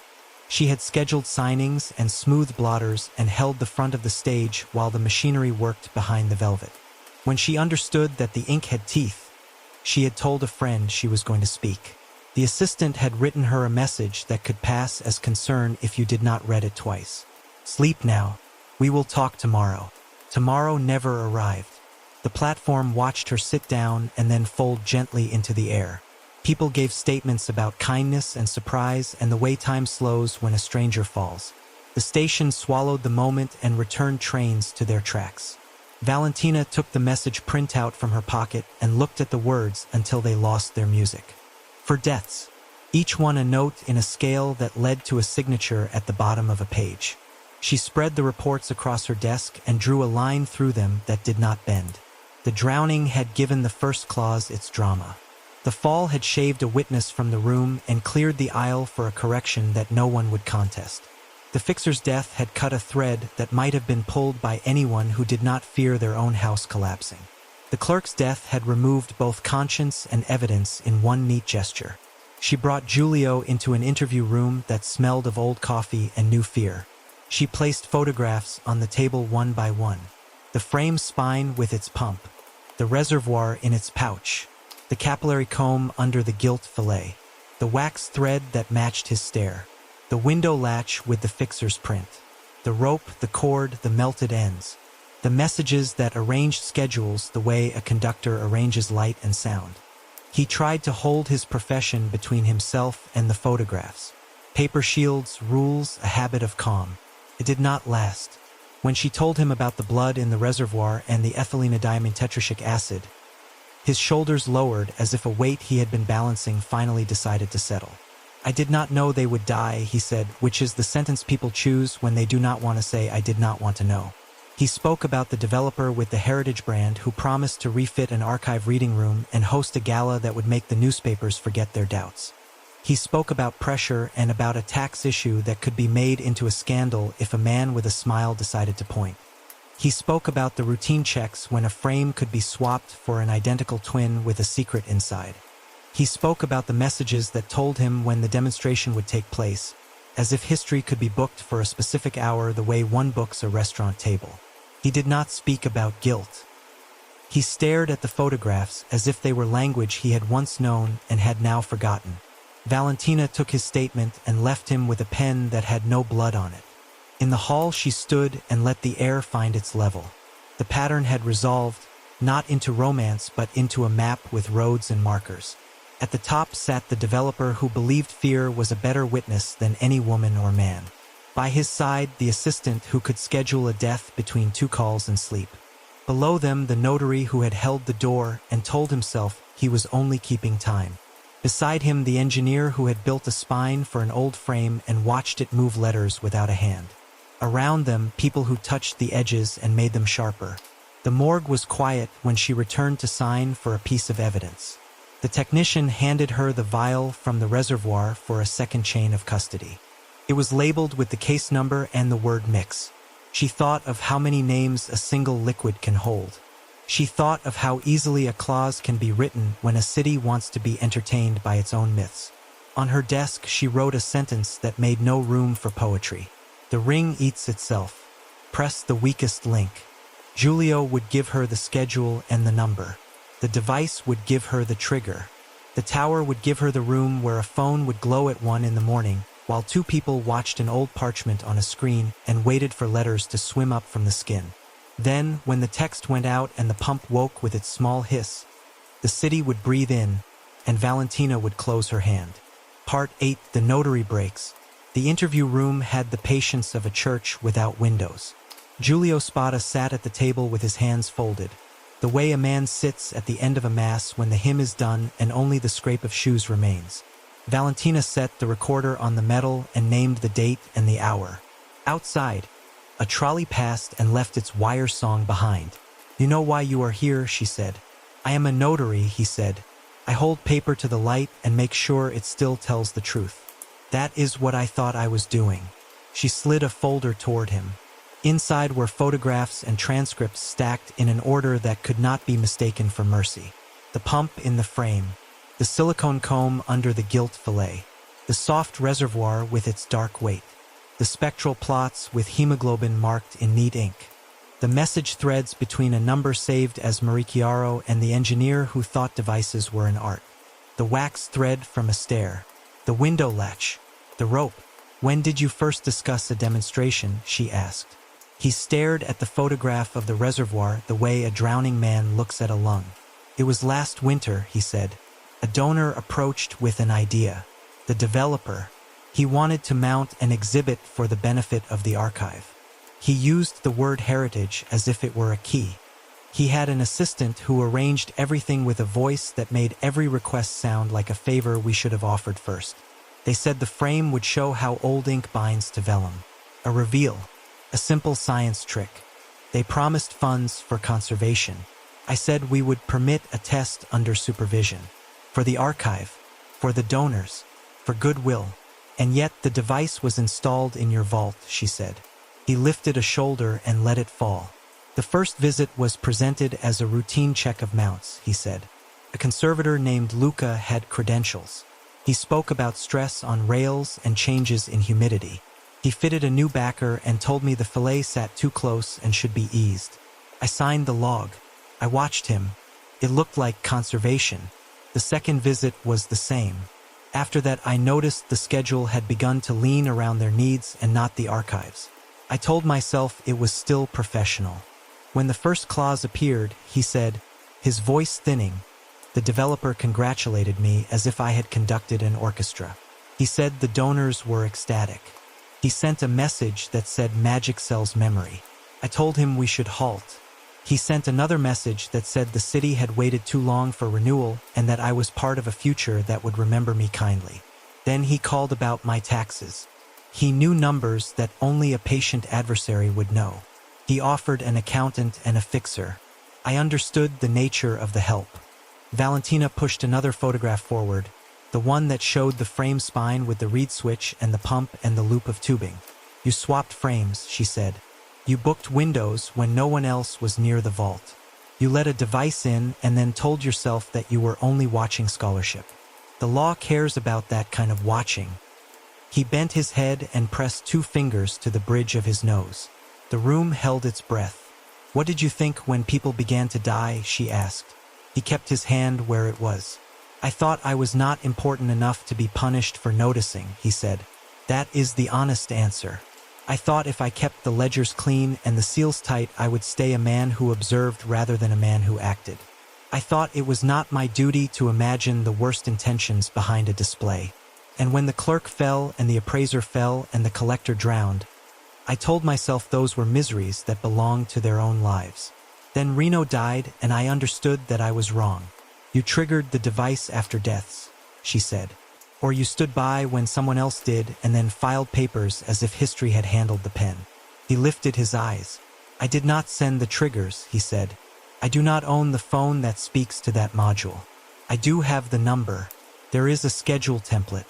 S1: She had scheduled signings and smoothed blotters and held the front of the stage while the machinery worked behind the velvet. When she understood that the ink had teeth, she had told a friend she was going to speak. The assistant had written her a message that could pass as concern if you did not read it twice. "Sleep now. We will talk tomorrow." Tomorrow never arrived. The platform watched her sit down and then fold gently into the air. People gave statements about kindness and surprise and the way time slows when a stranger falls. The station swallowed the moment and returned trains to their tracks. Valentina took the message printout from her pocket and looked at the words until they lost their music. For deaths, each one a note in a scale that led to a signature at the bottom of a page. She spread the reports across her desk and drew a line through them that did not bend. The drowning had given the first clause its drama. The fall had shaved a witness from the room and cleared the aisle for a correction that no one would contest. The fixer's death had cut a thread that might have been pulled by anyone who did not fear their own house collapsing. The clerk's death had removed both conscience and evidence in one neat gesture. She brought Giulio into an interview room that smelled of old coffee and new fear. She placed photographs on the table one by one. The frame spine with its pump, the reservoir in its pouch, the capillary comb under the gilt fillet, the wax thread that matched his stare, the window latch with the fixer's print, the rope, the cord, the melted ends, the messages that arranged schedules the way a conductor arranges light and sound. He tried to hold his profession between himself and the photographs. Paper shields, rules, a habit of calm. It did not last. When she told him about the blood in the reservoir and the ethylene tetracic acid, his shoulders lowered as if a weight he had been balancing finally decided to settle. "I did not know they would die," he said, which is the sentence people choose when they do not want to say "I did not want to know." He spoke about the developer with the Heritage brand who promised to refit an archive reading room and host a gala that would make the newspapers forget their doubts. He spoke about pressure and about a tax issue that could be made into a scandal if a man with a smile decided to point. He spoke about the routine checks when a frame could be swapped for an identical twin with a secret inside. He spoke about the messages that told him when the demonstration would take place, as if history could be booked for a specific hour the way one books a restaurant table. He did not speak about guilt. He stared at the photographs as if they were language he had once known and had now forgotten. Valentina took his statement and left him with a pen that had no blood on it. In the hall she stood and let the air find its level. The pattern had resolved, not into romance but into a map with roads and markers. At the top sat the developer who believed fear was a better witness than any woman or man. By his side, the assistant who could schedule a death between 2 calls and sleep. Below them, the notary who had held the door and told himself he was only keeping time. Beside him, the engineer who had built a spine for an old frame and watched it move letters without a hand. Around them, people who touched the edges and made them sharper. The morgue was quiet when she returned to sign for a piece of evidence. The technician handed her the vial from the reservoir for a second chain of custody. It was labeled with the case number and the word mix. She thought of how many names a single liquid can hold. She thought of how easily a clause can be written when a city wants to be entertained by its own myths. On her desk, she wrote a sentence that made no room for poetry. The ring eats itself. Press the weakest link. Giulio would give her the schedule and the number. The device would give her the trigger. The tower would give her the room where a phone would glow at 1 in the morning, while 2 people watched an old parchment on a screen and waited for letters to swim up from the skin. Then, when the text went out and the pump woke with its small hiss, the city would breathe in, and Valentina would close her hand. Part 8. The Notary breaks. The interview room had the patience of a church without windows. Giulio Spada sat at the table with his hands folded, the way a man sits at the end of a mass when the hymn is done and only the scrape of shoes remains. Valentina set the recorder on the metal and named the date and the hour. Outside, a trolley passed and left its wire song behind. "You know why you are here," she said. "I am a notary," he said. "I hold paper to the light and make sure it still tells the truth. That is what I thought I was doing." She slid a folder toward him. Inside were photographs and transcripts stacked in an order that could not be mistaken for mercy. The pump in the frame, the silicone comb under the gilt fillet, the soft reservoir with its dark weight, the spectral plots with hemoglobin marked in neat ink, the message threads between a number saved as Marie Chiaro and the engineer who thought devices were an art, the wax thread from a stair, the window latch, the rope. "When did you first discuss a demonstration?" she asked. He stared at the photograph of the reservoir the way a drowning man looks at a lung. "It was last winter," he said. A donor approached with an idea. The developer. He wanted to mount an exhibit for the benefit of the archive. He used the word heritage as if it were a key. He had an assistant who arranged everything with a voice that made every request sound like a favor we should have offered first. They said the frame would show how old ink binds to vellum. A reveal. A simple science trick. They promised funds for conservation. I said we would permit a test under supervision. For the archive. For the donors. For goodwill. And yet the device was installed in your vault, she said. He lifted a shoulder and let it fall. The first visit was presented as a routine check of mounts, he said. A conservator named Luca had credentials. He spoke about stress on rails and changes in humidity. He fitted a new backer and told me the fillet sat too close and should be eased. I signed the log. I watched him. It looked like conservation. The second visit was the same. After that, I noticed the schedule had begun to lean around their needs and not the archives. I told myself it was still professional. When the first clause appeared, he said, his voice thinning. The developer congratulated me as if I had conducted an orchestra. He said the donors were ecstatic. He sent a message that said magic sells memory. I told him we should halt. He sent another message that said the city had waited too long for renewal and that I was part of a future that would remember me kindly. Then he called about my taxes. He knew numbers that only a patient adversary would know. He offered an accountant and a fixer. I understood the nature of the help. Valentina pushed another photograph forward, the one that showed the frame spine with the reed switch and the pump and the loop of tubing. You swapped frames, she said. You booked windows when no one else was near the vault. You let a device in and then told yourself that you were only watching scholarship. The law cares about that kind of watching. He bent his head and pressed 2 fingers to the bridge of his nose. The room held its breath. What did you think when people began to die? She asked. He kept his hand where it was. I thought I was not important enough to be punished for noticing, he said. That is the honest answer. I thought if I kept the ledgers clean and the seals tight, I would stay a man who observed rather than a man who acted. I thought it was not my duty to imagine the worst intentions behind a display. And when the clerk fell and the appraiser fell and the collector drowned, I told myself those were miseries that belonged to their own lives. Then Reno died, and I understood that I was wrong. You triggered the device after deaths, she said. Or you stood by when someone else did and then filed papers as if history had handled the pen. He lifted his eyes. I did not send the triggers, he said. I do not own the phone that speaks to that module. I do have the number. There is a schedule template.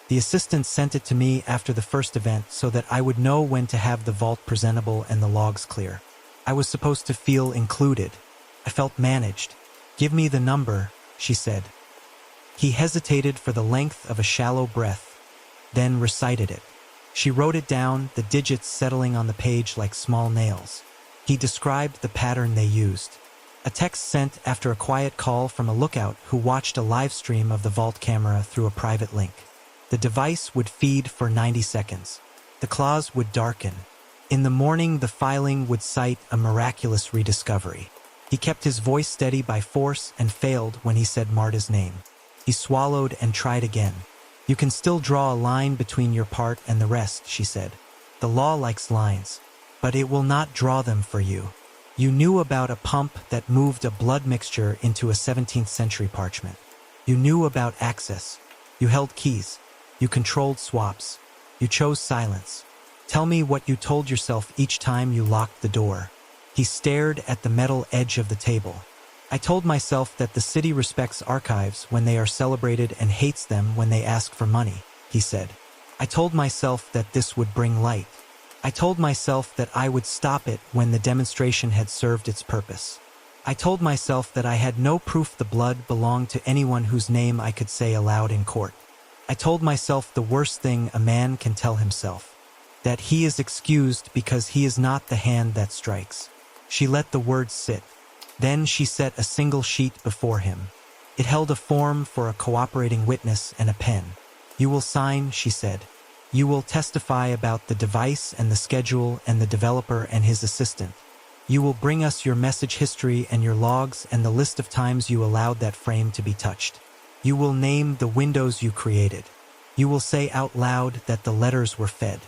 S1: The assistant sent it to me after the first event so that I would know when to have the vault presentable and the logs clear. I was supposed to feel included. I felt managed. Give me the number, she said. He hesitated for the length of a shallow breath, then recited it. She wrote it down, the digits settling on the page like small nails. He described the pattern they used. A text sent after a quiet call from a lookout who watched a live stream of the vault camera through a private link. The device would feed for 90 seconds. The clause would darken. In the morning, the filing would cite a miraculous rediscovery. He kept his voice steady by force and failed when he said Marta's name. He swallowed and tried again. You can still draw a line between your part and the rest, she said. The law likes lines, but it will not draw them for you. You knew about a pump that moved a blood mixture into a 17th century parchment. You knew about access. You held keys. You controlled swaps. You chose silence. Tell me what you told yourself each time you locked the door. He stared at the metal edge of the table. I told myself that the city respects archives when they are celebrated and hates them when they ask for money, he said. I told myself that this would bring light. I told myself that I would stop it when the demonstration had served its purpose. I told myself that I had no proof the blood belonged to anyone whose name I could say aloud in court. I told myself the worst thing a man can tell himself, that he is excused because he is not the hand that strikes. She let the words sit. Then she set a single sheet before him. It held a form for a cooperating witness and a pen. You will sign, she said. You will testify about the device and the schedule and the developer and his assistant. You will bring us your message history and your logs and the list of times you allowed that frame to be touched. You will name the windows you created. You will say out loud that the letters were fed.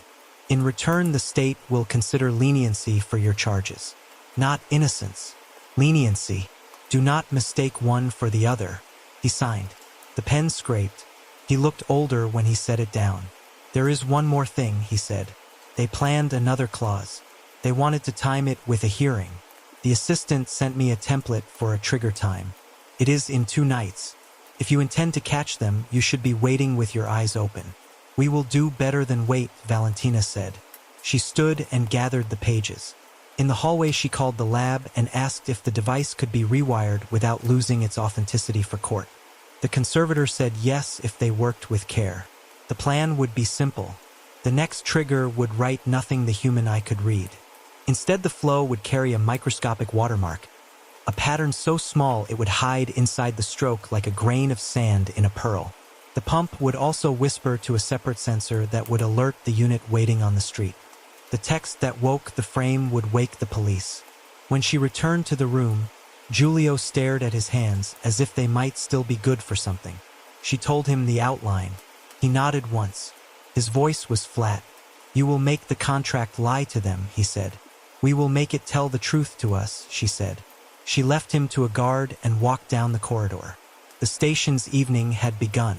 S1: In return, the state will consider leniency for your charges, not innocence. Leniency. Do not mistake one for the other. He signed. The pen scraped. He looked older when he set it down. There is one more thing, he said. They planned another clause. They wanted to time it with a hearing. The assistant sent me a template for a trigger time. It is in 2 nights. If you intend to catch them, you should be waiting with your eyes open. We will do better than wait, Valentina said. She stood and gathered the pages. In the hallway she called the lab and asked if the device could be rewired without losing its authenticity for court. The conservator said yes if they worked with care. The plan would be simple. The next trigger would write nothing the human eye could read. Instead, the flow would carry a microscopic watermark, a pattern so small it would hide inside the stroke like a grain of sand in a pearl. The pump would also whisper to a separate sensor that would alert the unit waiting on the street. The text that woke the frame would wake the police. When she returned to the room, Giulio stared at his hands as if they might still be good for something. She told him the outline. He nodded once. His voice was flat. You will make the contract lie to them, he said. We will make it tell the truth to us, she said. She left him to a guard and walked down the corridor. The station's evening had begun.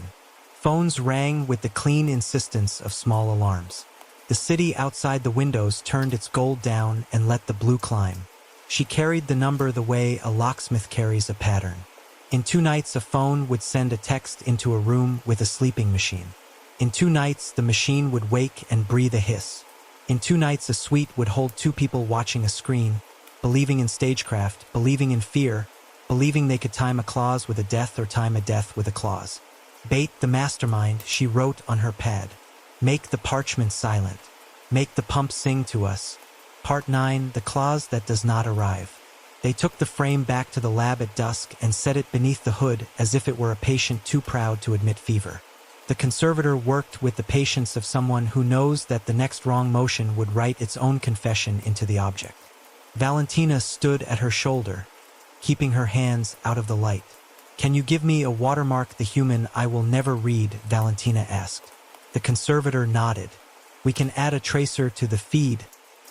S1: Phones rang with the clean insistence of small alarms. The city outside the windows turned its gold down and let the blue climb. She carried the number the way a locksmith carries a pattern. In 2 nights, a phone would send a text into a room with a sleeping machine. In 2 nights, the machine would wake and breathe a hiss. In 2 nights, a suite would hold 2 people watching a screen, believing in stagecraft, believing in fear, believing they could time a clause with a death or time a death with a clause. Bait the mastermind, she wrote on her pad. Make the parchment silent. Make the pump sing to us. Part 9, the clause that does not arrive. They took the frame back to the lab at dusk and set it beneath the hood as if it were a patient too proud to admit fever. The conservator worked with the patience of someone who knows that the next wrong motion would write its own confession into the object. Valentina stood at her shoulder, keeping her hands out of the light. Can you give me a watermark the human I will never read? Valentina asked. The conservator nodded. We can add a tracer to the feed,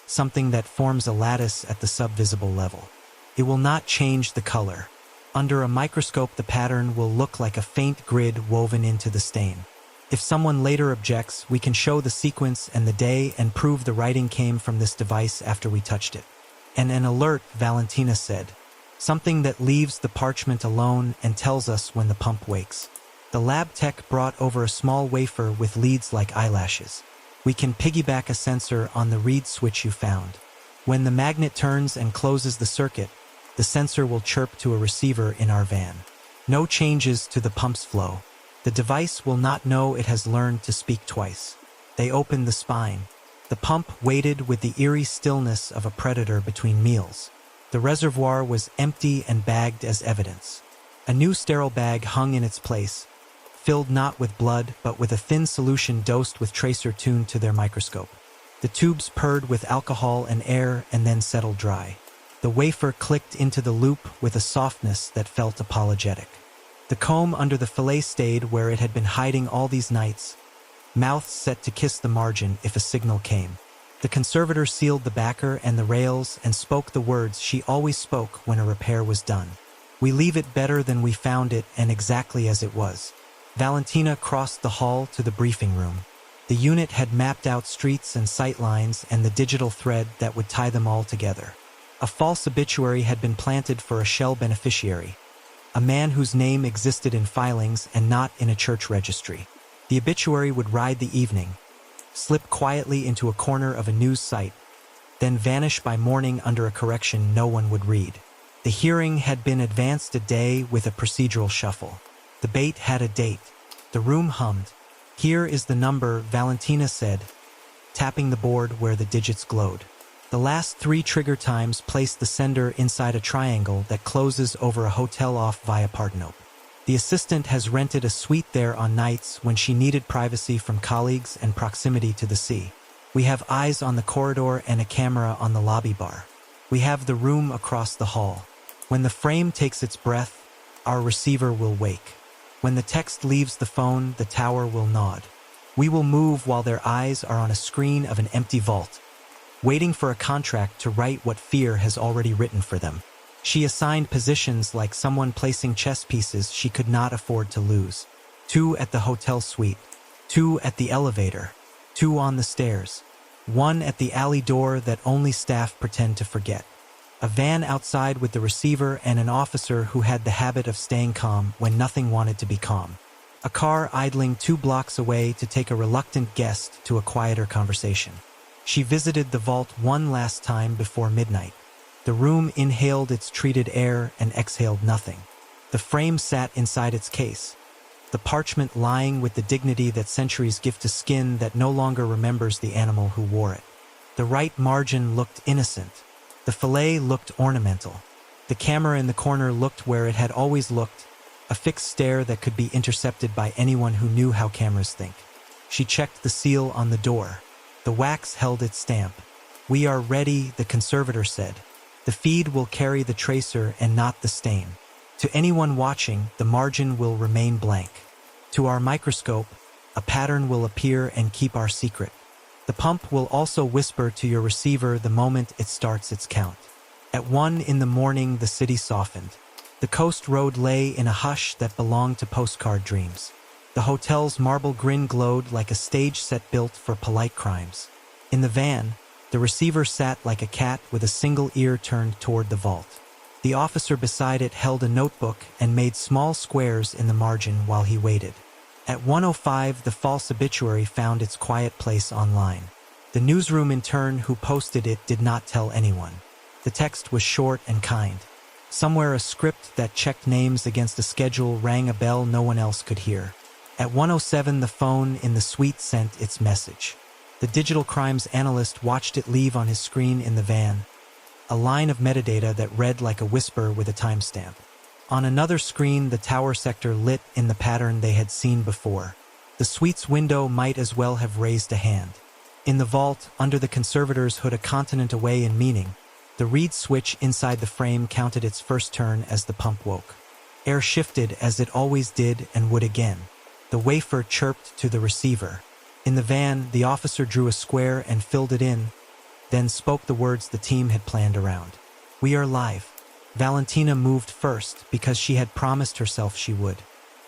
S1: something that forms a lattice at the subvisible level. It will not change the color. Under a microscope, the pattern will look like a faint grid woven into the stain. If someone later objects, we can show the sequence and the day and prove the writing came from this device after we touched it. And an alert, Valentina said. Something that leaves the parchment alone and tells us when the pump wakes. The lab tech brought over a small wafer with leads like eyelashes. We can piggyback a sensor on the reed switch you found. When the magnet turns and closes the circuit, the sensor will chirp to a receiver in our van. No changes to the pump's flow. The device will not know it has learned to speak twice. They opened the spine. The pump waited with the eerie stillness of a predator between meals. The reservoir was empty and bagged as evidence. A new sterile bag hung in its place, filled not with blood but with a thin solution dosed with tracer tuned to their microscope. The tubes purred with alcohol and air and then settled dry. The wafer clicked into the loop with a softness that felt apologetic. The comb under the fillet stayed where it had been hiding all these nights, mouths set to kiss the margin if a signal came. The conservator sealed the backer and the rails and spoke the words she always spoke when a repair was done. We leave it better than we found it and exactly as it was. Valentina crossed the hall to the briefing room. The unit had mapped out streets and sight lines and the digital thread that would tie them all together. A false obituary had been planted for a shell beneficiary, a man whose name existed in filings and not in a church registry. The obituary would ride the evening, slip quietly into a corner of a news site, then vanish by morning under a correction no one would read. The hearing had been advanced a day with a procedural shuffle. The bait had a date. The room hummed. Here is the number, Valentina said, tapping the board where the digits glowed. The last 3 trigger times placed the sender inside a triangle that closes over a hotel off via Partenope. The assistant has rented a suite there on nights when she needed privacy from colleagues and proximity to the sea. We have eyes on the corridor and a camera on the lobby bar. We have the room across the hall. When the frame takes its breath, our receiver will wake. When the text leaves the phone, the tower will nod. We will move while their eyes are on a screen of an empty vault, waiting for a contract to write what fear has already written for them. She assigned positions like someone placing chess pieces she could not afford to lose. 2 at the hotel suite, 2 at the elevator, 2 on the stairs, 1 at the alley door that only staff pretend to forget. A van outside with the receiver and an officer who had the habit of staying calm when nothing wanted to be calm. A car idling 2 blocks away to take a reluctant guest to a quieter conversation. She visited the vault one last time before midnight. The room inhaled its treated air and exhaled nothing. The frame sat inside its case, the parchment lying with the dignity that centuries give to skin that no longer remembers the animal who wore it. The right margin looked innocent. The fillet looked ornamental. The camera in the corner looked where it had always looked, a fixed stare that could be intercepted by anyone who knew how cameras think. She checked the seal on the door. The wax held its stamp. "We are ready," the conservator said. "The feed will carry the tracer and not the stain. To anyone watching, the margin will remain blank. To our microscope, a pattern will appear and keep our secret. The pump will also whisper to your receiver the moment it starts its count." At 1 in the morning, the city softened. The coast road lay in a hush that belonged to postcard dreams. The hotel's marble grin glowed like a stage set built for polite crimes. In the van, the receiver sat like a cat with a single ear turned toward the vault. The officer beside it held a notebook and made small squares in the margin while he waited. At 1:05, the false obituary found its quiet place online. The newsroom intern who posted it did not tell anyone. The text was short and kind. Somewhere a script that checked names against a schedule rang a bell no one else could hear. At 1:07, the phone in the suite sent its message. The digital crimes analyst watched it leave on his screen in the van, a line of metadata that read like a whisper with a timestamp. On another screen, the tower sector lit in the pattern they had seen before. The suite's window might as well have raised a hand. In the vault, under the conservator's hood a continent away in meaning, the reed switch inside the frame counted its first turn as the pump woke. Air shifted as it always did and would again. The wafer chirped to the receiver. In the van, the officer drew a square and filled it in, then spoke the words the team had planned around. "We are live." Valentina moved first because she had promised herself she would.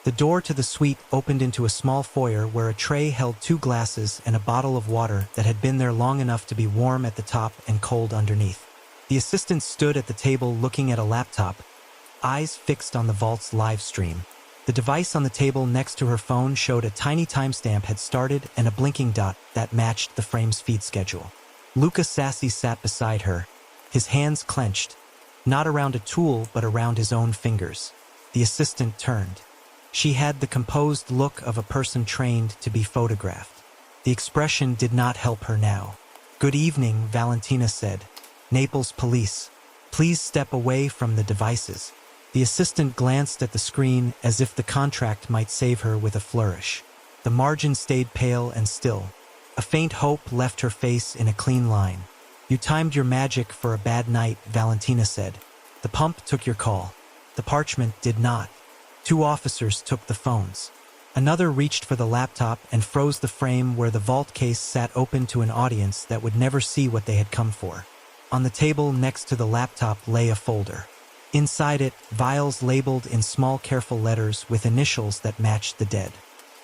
S1: The door to the suite opened into a small foyer where a tray held 2 glasses and a bottle of water that had been there long enough to be warm at the top and cold underneath. The assistant stood at the table looking at a laptop, eyes fixed on the vault's live stream. The device on the table next to her phone showed a tiny timestamp had started and a blinking dot that matched the frame's feed schedule. Luca Sassi sat beside her, his hands clenched, not around a tool but around his own fingers. The assistant turned. She had the composed look of a person trained to be photographed. The expression did not help her now. "Good evening," Valentina said. "Naples police. Please step away from the devices." The assistant glanced at the screen as if the contract might save her with a flourish. The margin stayed pale and still. A faint hope left her face in a clean line. "You timed your magic for a bad night," Valentina said. "The pump took your call. The parchment did not." 2 officers took the phones. Another reached for the laptop and froze the frame where the vault case sat open to an audience that would never see what they had come for. On the table next to the laptop lay a folder. Inside it, vials labeled in small careful letters with initials that matched the dead.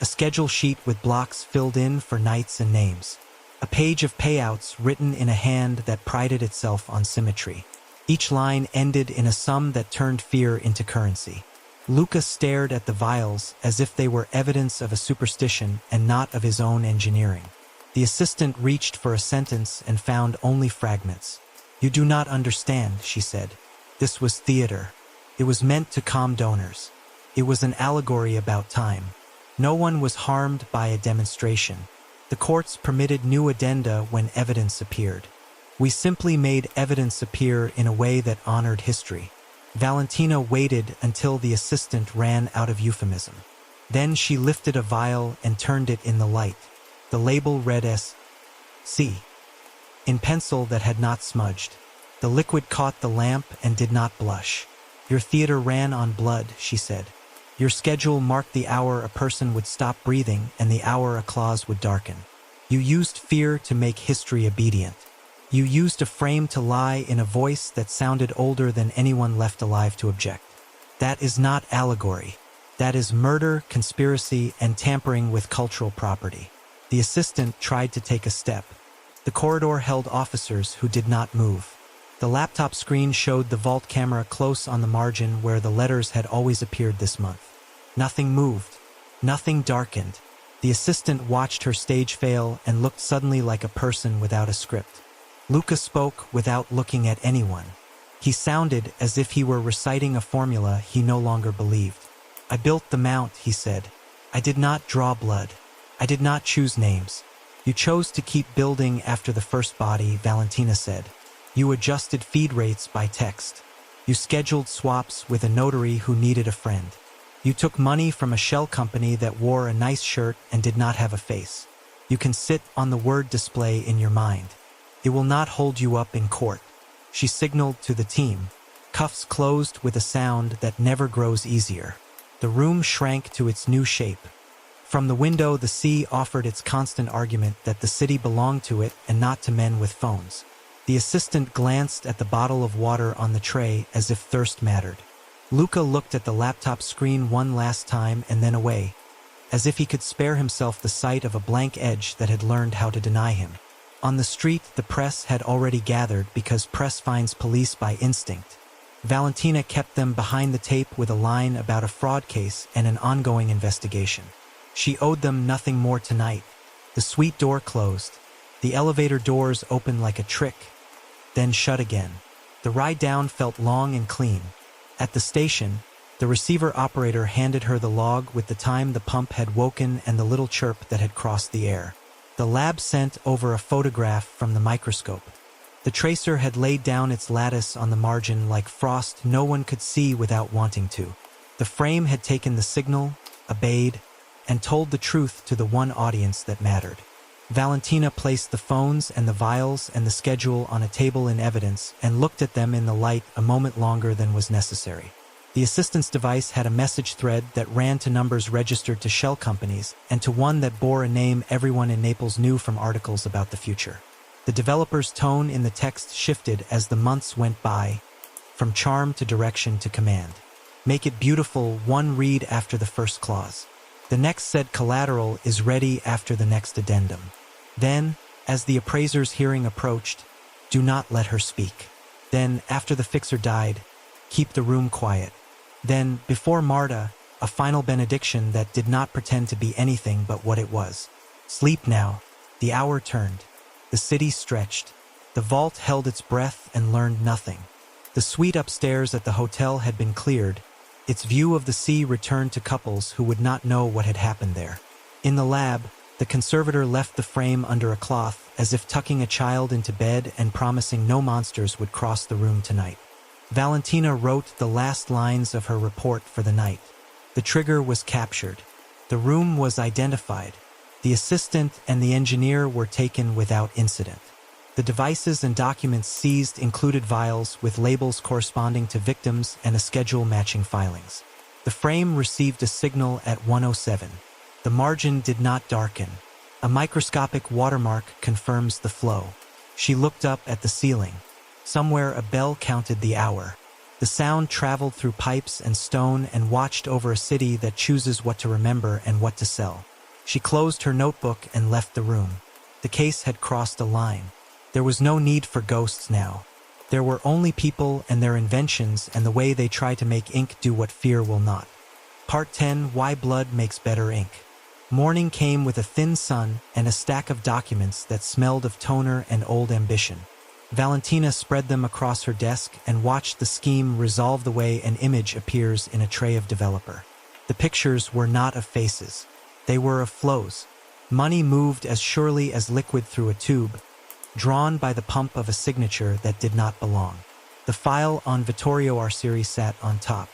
S1: A schedule sheet with blocks filled in for nights and names. A page of payouts written in a hand that prided itself on symmetry. Each line ended in a sum that turned fear into currency. Luca stared at the vials as if they were evidence of a superstition and not of his own engineering. The assistant reached for a sentence and found only fragments. "You do not understand," she said. "This was theater. It was meant to calm donors. It was an allegory about time. No one was harmed by a demonstration. The courts permitted new addenda when evidence appeared. We simply made evidence appear in a way that honored history." Valentina waited until the assistant ran out of euphemism. Then she lifted a vial and turned it in the light. The label read S.C. in pencil that had not smudged. The liquid caught the lamp and did not blush. "Your theater ran on blood," she said. "Your schedule marked the hour a person would stop breathing and the hour a clause would darken. You used fear to make history obedient. You used a frame to lie in a voice that sounded older than anyone left alive to object. That is not allegory. That is murder, conspiracy, and tampering with cultural property. The assistant tried to take a step. The corridor held officers who did not move. The laptop screen showed the vault camera close on the margin where the letters had always appeared this month. Nothing moved. Nothing darkened. The assistant watched her stage fail and looked suddenly like a person without a script. Luca spoke without looking at anyone. He sounded as if he were reciting a formula he no longer believed. I built the mount, he said. I did not draw blood. I did not choose names. You chose to keep building after the first body, Valentina said. You adjusted feed rates by text. You scheduled swaps with a notary who needed a friend. You took money from a shell company that wore a nice shirt and did not have a face. You can sit on the word display in your mind. It will not hold you up in court. She signaled to the team. Cuffs closed with a sound that never grows easier. The room shrank to its new shape. From the window, the sea offered its constant argument that the city belonged to it and not to men with phones. The assistant glanced at the bottle of water on the tray as if thirst mattered. Luca looked at the laptop screen one last time and then away, as if he could spare himself the sight of a blank edge that had learned how to deny him. On the street, the press had already gathered because press finds police by instinct. Valentina kept them behind the tape with a line about a fraud case and an ongoing investigation. She owed them nothing more tonight. The suite door closed. The elevator doors opened like a trick, then shut again. The ride down felt long and clean. At the station, the receiver operator handed her the log with the time the pump had woken and the little chirp that had crossed the air. The lab sent over a photograph from the microscope. The tracer had laid down its lattice on the margin like frost no one could see without wanting to. The frame had taken the signal, obeyed, and told the truth to the one audience that mattered. Valentina placed the phones and the vials and the schedule on a table in evidence and looked at them in the light a moment longer than was necessary. The assistant's device had a message thread that ran to numbers registered to shell companies and to one that bore a name everyone in Naples knew from articles about the future. The developer's tone in the text shifted as the months went by, from charm to direction to command. Make it beautiful, one read after the first clause. The next said collateral is ready after the next addendum. Then, as the appraiser's hearing approached, do not let her speak. Then, after the fixer died, keep the room quiet. Then, before Marta, a final benediction that did not pretend to be anything but what it was. Sleep now. The hour turned. The city stretched. The vault held its breath and learned nothing. The suite upstairs at the hotel had been cleared. Its view of the sea returned to couples who would not know what had happened there. In the lab, the conservator left the frame under a cloth, as if tucking a child into bed and promising no monsters would cross the room tonight. Valentina wrote the last lines of her report for the night. The trigger was captured. The room was identified. The assistant and the engineer were taken without incident. The devices and documents seized included vials with labels corresponding to victims and a schedule matching filings. The frame received a signal at 1:07. The margin did not darken. A microscopic watermark confirms the flow. She looked up at the ceiling. Somewhere a bell counted the hour. The sound traveled through pipes and stone and watched over a city that chooses what to remember and what to sell. She closed her notebook and left the room. The case had crossed a line. There was no need for ghosts now. There were only people and their inventions and the way they try to make ink do what fear will not. Part 10: Why Blood Makes Better Ink. Morning came with a thin sun and a stack of documents that smelled of toner and old ambition. Valentina spread them across her desk and watched the scheme resolve the way an image appears in a tray of developer. The pictures were not of faces. They were of flows. Money moved as surely as liquid through a tube, drawn by the pump of a signature that did not belong. The file on Vittorio Arcieri sat on top.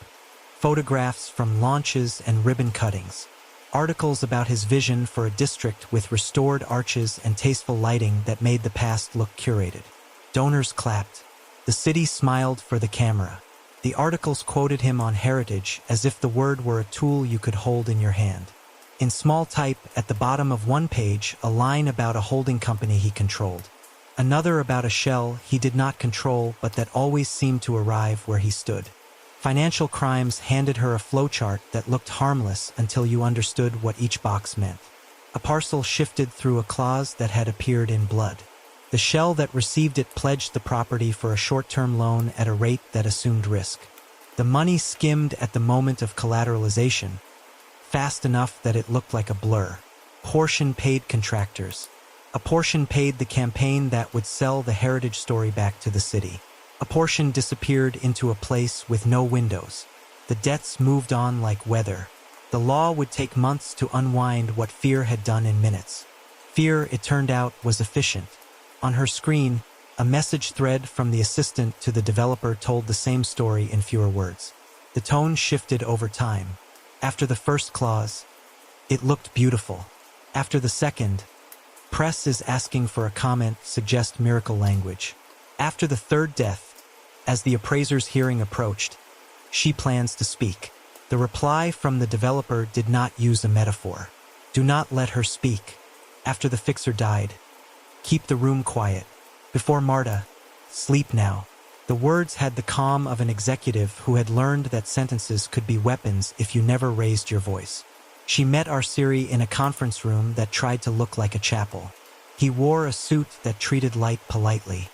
S1: Photographs from launches and ribbon cuttings. Articles about his vision for a district with restored arches and tasteful lighting that made the past look curated. Donors clapped. The city smiled for the camera. The articles quoted him on heritage as if the word were a tool you could hold in your hand. In small type, at the bottom of one page, a line about a holding company he controlled. Another about a shell he did not control but that always seemed to arrive where he stood. Financial Crimes handed her a flowchart that looked harmless until you understood what each box meant. A parcel shifted through a clause that had appeared in blood. The shell that received it pledged the property for a short-term loan at a rate that assumed risk. The money skimmed at the moment of collateralization, fast enough that it looked like a blur. Portion paid contractors. A portion paid the campaign that would sell the heritage story back to the city. A portion disappeared into a place with no windows. The debts moved on like weather. The law would take months to unwind what fear had done in minutes. Fear, it turned out, was efficient. On her screen, a message thread from the assistant to the developer told the same story in fewer words. The tone shifted over time. After the first clause, it looked beautiful. After the second, press is asking for a comment, suggest miracle language. After the third death, as the appraiser's hearing approached, she plans to speak. The reply from the developer did not use a metaphor. Do not let her speak. After the fixer died, keep the room quiet. Before Marta, sleep now. The words had the calm of an executive who had learned that sentences could be weapons if you never raised your voice. She met Arsiri in a conference room that tried to look like a chapel. He wore a suit that treated light politely.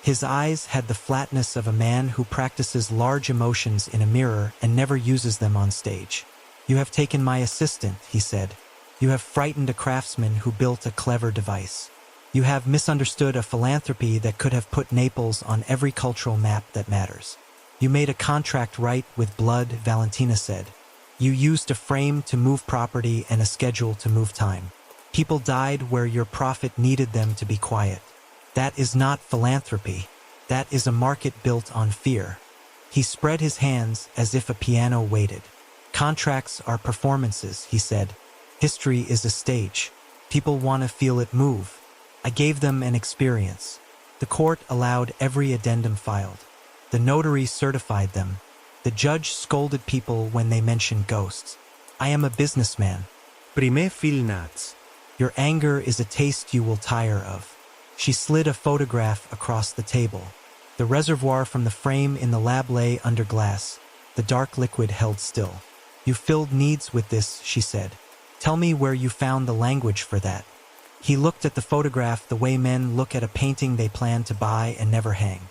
S1: His eyes had the flatness of a man who practices large emotions in a mirror and never uses them on stage. You have taken my assistant, he said. You have frightened a craftsman who built a clever device. You have misunderstood a philanthropy that could have put Naples on every cultural map that matters. You made a contract right with blood, Valentina said. You used a frame to move property and a schedule to move time. People died where your prophet needed them to be quiet. That is not philanthropy. That is a market built on fear. He spread his hands as if a piano waited. Contracts are performances, he said. History is a stage. People want to feel it move. I gave them an experience. The court allowed every addendum filed. The notary certified them. The judge scolded people when they mentioned ghosts. I am a businessman.
S2: Prime fil nats.
S1: Your anger is a taste you will tire of. She slid a photograph across the table. The reservoir from the frame in the lab lay under glass. The dark liquid held still. You filled needs with this, she said. Tell me where you found the language for that. He looked at the photograph the way men look at a painting they plan to buy and never hang.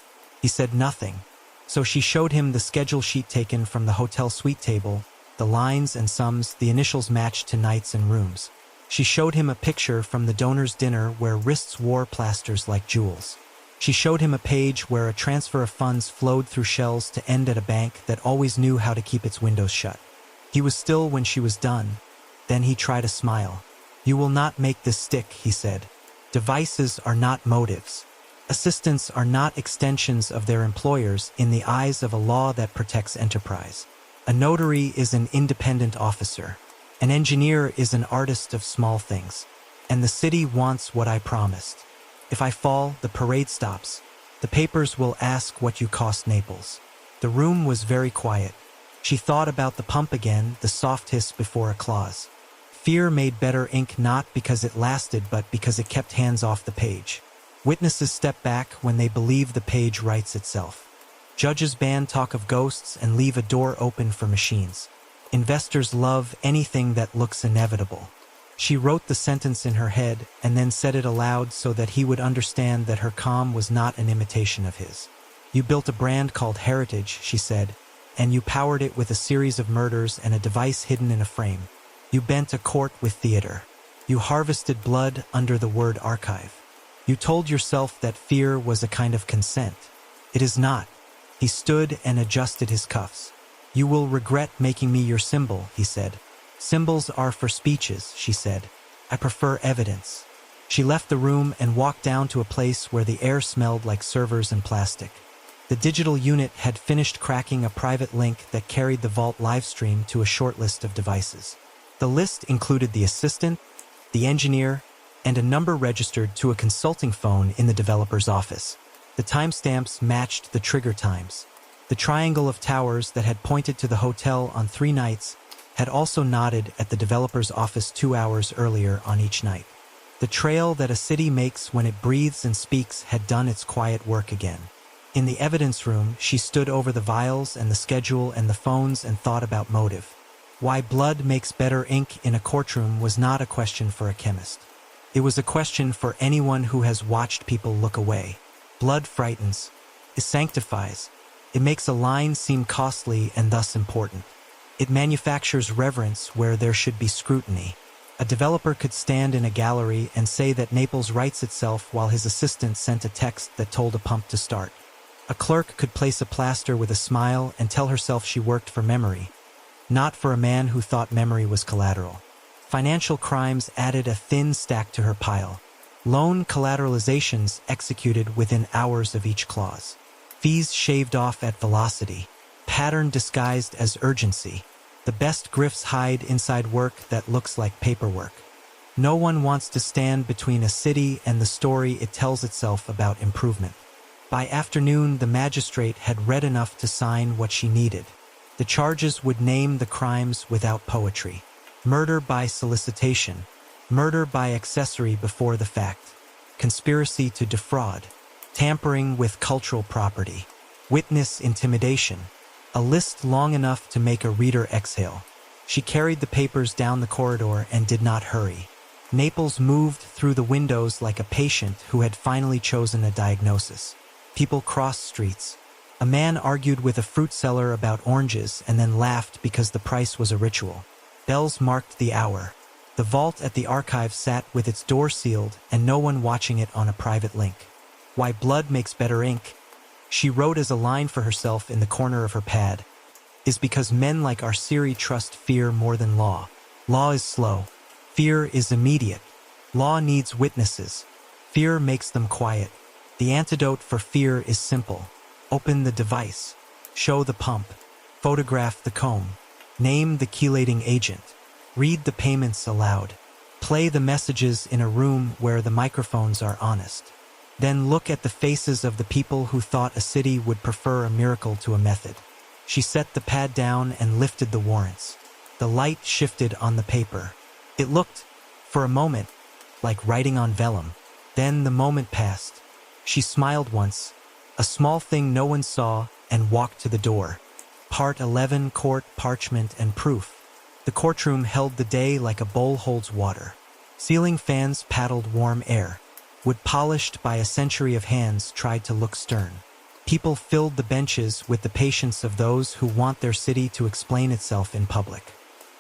S1: He said nothing. So she showed him the schedule sheet taken from the hotel suite table, the lines and sums, the initials matched to nights and rooms. She showed him a picture from the donor's dinner where wrists wore plasters like jewels. She showed him a page where a transfer of funds flowed through shells to end at a bank that always knew how to keep its windows shut. He was still when she was done. Then he tried a smile. You will not make this stick, he said. Devices are not motives. Assistants are not extensions of their employers in the eyes of a law that protects enterprise. A notary is an independent officer. An engineer is an artist of small things. And the city wants what I promised. If I fall, the parade stops. The papers will ask what you cost Naples. The room was very quiet. She thought about the pump again, the soft hiss before a clause. Fear made better ink not because it lasted but because it kept hands off the page. Witnesses step back when they believe the page writes itself. Judges ban talk of ghosts and leave a door open for machines. Investors love anything that looks inevitable. She wrote the sentence in her head and then said it aloud so that he would understand that her calm was not an imitation of his. You built a brand called Heritage, she said, and you powered it with a series of murders and a device hidden in a frame. You bent a court with theater. You harvested blood under the word archive. You told yourself that fear was a kind of consent. It is not. He stood and adjusted his cuffs. You will regret making me your symbol, he said. Symbols are for speeches, she said. I prefer evidence. She left the room and walked down to a place where the air smelled like servers and plastic. The digital unit had finished cracking a private link that carried the Vault livestream to a short list of devices. The list included the assistant, the engineer, and a number registered to a consulting phone in the developer's office. The timestamps matched the trigger times. The triangle of towers that had pointed to the hotel on 3 nights had also nodded at the developer's office 2 hours earlier on each night. The The trail that a city makes when it breathes and speaks had done its quiet work again. In the evidence room, she stood over the vials and the schedule and the phones and thought about motive. Why blood makes better ink in a courtroom was not a question for a chemist. It was a question for anyone who has watched people look away. Blood frightens. It sanctifies. It makes a line seem costly and thus important. It manufactures reverence where there should be scrutiny. A developer could stand in a gallery and say that Naples writes itself while his assistant sent a text that told a pump to start. A clerk could place a plaster with a smile and tell herself she worked for memory, not for a man who thought memory was collateral. Financial crimes added a thin stack to her pile. Loan collateralizations executed within hours of each clause. Fees shaved off at velocity. Pattern disguised as urgency. The best grifts hide inside work that looks like paperwork. No one wants to stand between a city and the story it tells itself about improvement. By afternoon, the magistrate had read enough to sign what she needed. The charges would name the crimes without poetry. Murder by solicitation. Murder by accessory before the fact. Conspiracy to defraud. Tampering with cultural property. Witness intimidation. A list long enough to make a reader exhale. She carried the papers down the corridor and did not hurry. Naples moved through the windows like a patient who had finally chosen a diagnosis. People crossed streets. A man argued with a fruit seller about oranges and then laughed because the price was a ritual. Bells marked the hour. The vault at the archive sat with its door sealed and no one watching it on a private link. Why blood makes better ink, she wrote as a line for herself in the corner of her pad, is because men like Arciri trust fear more than law. Law is slow. Fear is immediate. Law needs witnesses. Fear makes them quiet. The antidote for fear is simple. Open the device. Show the pump. Photograph the comb. Name the chelating agent. Read the payments aloud. Play the messages in a room where the microphones are honest. Then look at the faces of the people who thought a city would prefer a miracle to a method. She set the pad down and lifted the warrants. The light shifted on the paper. It looked, for a moment, like writing on vellum. Then the moment passed. She smiled once, a small thing no one saw, and walked to the door. Part 11, Court, Parchment, and Proof. The courtroom held the day like a bowl holds water. Ceiling fans paddled warm air. Wood polished by a century of hands tried to look stern. People filled the benches with the patience of those who want their city to explain itself in public.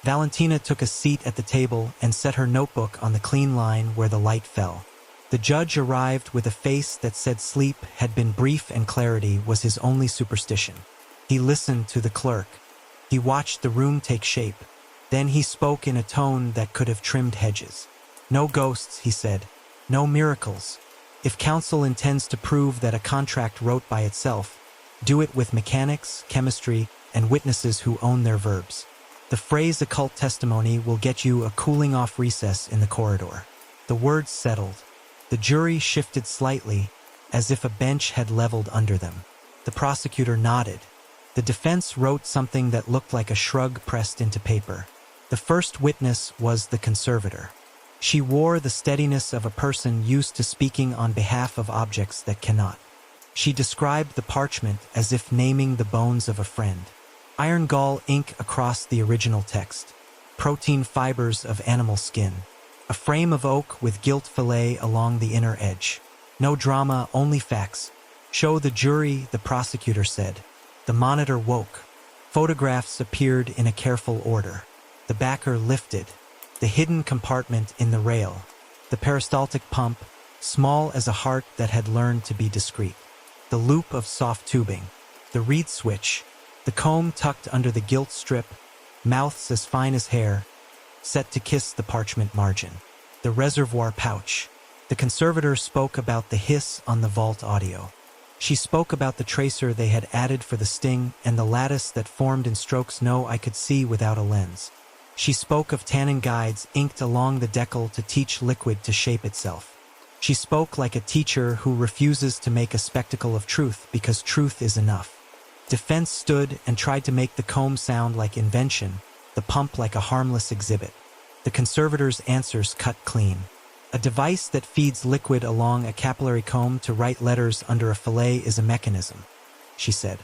S1: Valentina took a seat at the table and set her notebook on the clean line where the light fell. The judge arrived with a face that said sleep had been brief and clarity was his only superstition. He listened to the clerk. He watched the room take shape. Then he spoke in a tone that could have trimmed hedges. No ghosts, he said. No miracles. If counsel intends to prove that a contract wrote by itself, do it with mechanics, chemistry, and witnesses who own their verbs. The phrase occult testimony will get you a cooling-off recess in the corridor. The words settled. The jury shifted slightly, as if a bench had leveled under them. The prosecutor nodded. The defense wrote something that looked like a shrug pressed into paper. The first witness was the conservator. She wore the steadiness of a person used to speaking on behalf of objects that cannot. She described the parchment as if naming the bones of a friend. Iron gall ink across the original text. Protein fibers of animal skin. A frame of oak with gilt fillet along the inner edge. No drama, only facts. Show the jury, the prosecutor said. The monitor woke. Photographs appeared in a careful order. The backer lifted. The hidden compartment in the rail. The peristaltic pump, small as a heart that had learned to be discreet. The loop of soft tubing. The reed switch. The comb tucked under the gilt strip. Mouths as fine as hair, set to kiss the parchment margin. The reservoir pouch. The conservator spoke about the hiss on the vault audio. She spoke about the tracer they had added for the sting and the lattice that formed in strokes I could see without a lens. She spoke of tannin guides inked along the decal to teach liquid to shape itself. She spoke like a teacher who refuses to make a spectacle of truth because truth is enough. Defense stood and tried to make the comb sound like invention, the pump like a harmless exhibit. The conservator's answers cut clean. A device that feeds liquid along a capillary comb to write letters under a fillet is a mechanism, she said.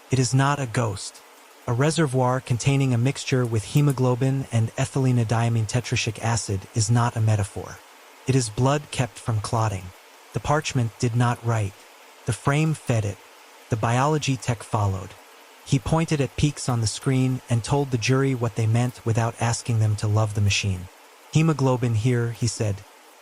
S1: It is not a ghost. A reservoir containing a mixture with hemoglobin and ethylenediamine tetracic acid is not a metaphor. It is blood kept from clotting. The parchment did not write. The frame fed it. The biology tech followed. He pointed at peaks on the screen and told the jury what they meant without asking them to love the machine. Hemoglobin here, he said.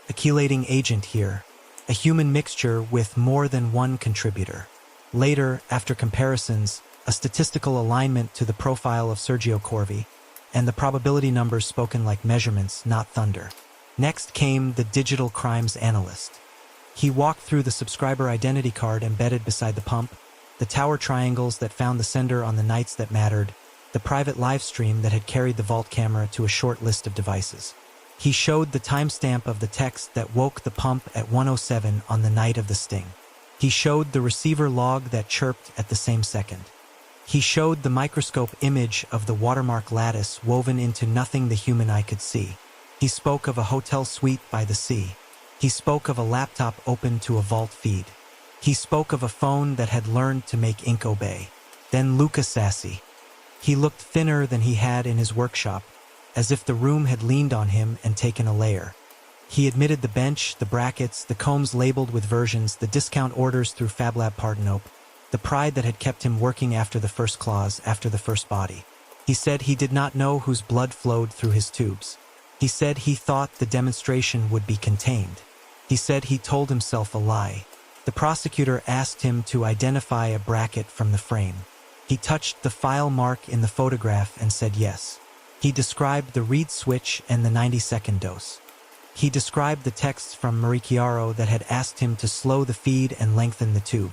S1: A chelating agent here. A human mixture with more than one contributor. Later, after comparisons, a statistical alignment to the profile of Sergio Corvi, and the probability numbers spoken like measurements, not thunder. Next came the digital crimes analyst. He walked through the subscriber identity card embedded beside the pump, the tower triangles that found the sender on the nights that mattered, the private live stream that had carried the vault camera to a short list of devices. He showed the timestamp of the text that woke the pump at 1:07 on the night of the sting. He showed the receiver log that chirped at the same second. He showed the microscope image of the watermark lattice woven into nothing the human eye could see. He spoke of a hotel suite by the sea. He spoke of a laptop open to a vault feed. He spoke of a phone that had learned to make ink obey. Then Luca Sassi. He looked thinner than he had in his workshop, as if the room had leaned on him and taken a layer. He admitted the bench, the brackets, the combs labeled with versions, the discount orders through FabLab Partenope, the pride that had kept him working after the first clause, after the first body. He said he did not know whose blood flowed through his tubes. He said he thought the demonstration would be contained. He said he told himself a lie. The prosecutor asked him to identify a bracket from the frame. He touched the file mark in the photograph and said yes. He described the read switch and the 90-second dose. He described the texts from Marie Chiaro that had asked him to slow the feed and lengthen the tube.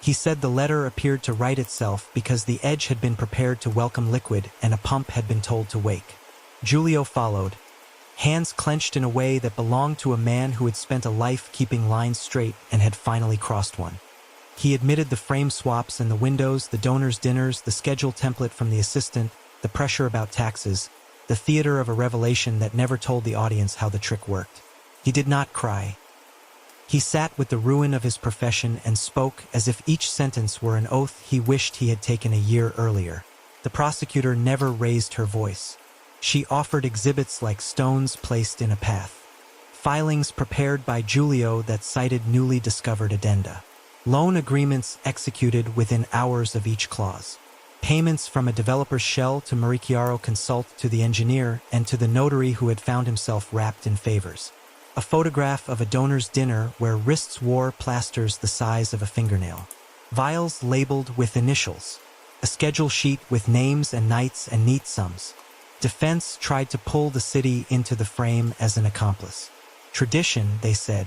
S1: He said the letter appeared to write itself because the edge had been prepared to welcome liquid and a pump had been told to wake. Giulio followed, hands clenched in a way that belonged to a man who had spent a life keeping lines straight and had finally crossed one. He admitted the frame swaps and the windows, the donors' dinners, the schedule template from the assistant, the pressure about taxes, the theater of a revelation that never told the audience how the trick worked. He did not cry. He sat with the ruin of his profession and spoke as if each sentence were an oath he wished he had taken a year earlier. The prosecutor never raised her voice. She offered exhibits like stones placed in a path. Filings prepared by Giulio that cited newly discovered addenda. Loan agreements executed within hours of each clause. Payments from a developer's shell to Marie Chiaro Consult to the engineer and to the notary who had found himself wrapped in favors. A photograph of a donor's dinner where wrists wore plasters the size of a fingernail. Vials labeled with initials. A schedule sheet with names and nights and neat sums. Defense tried to pull the city into the frame as an accomplice. Tradition, they said.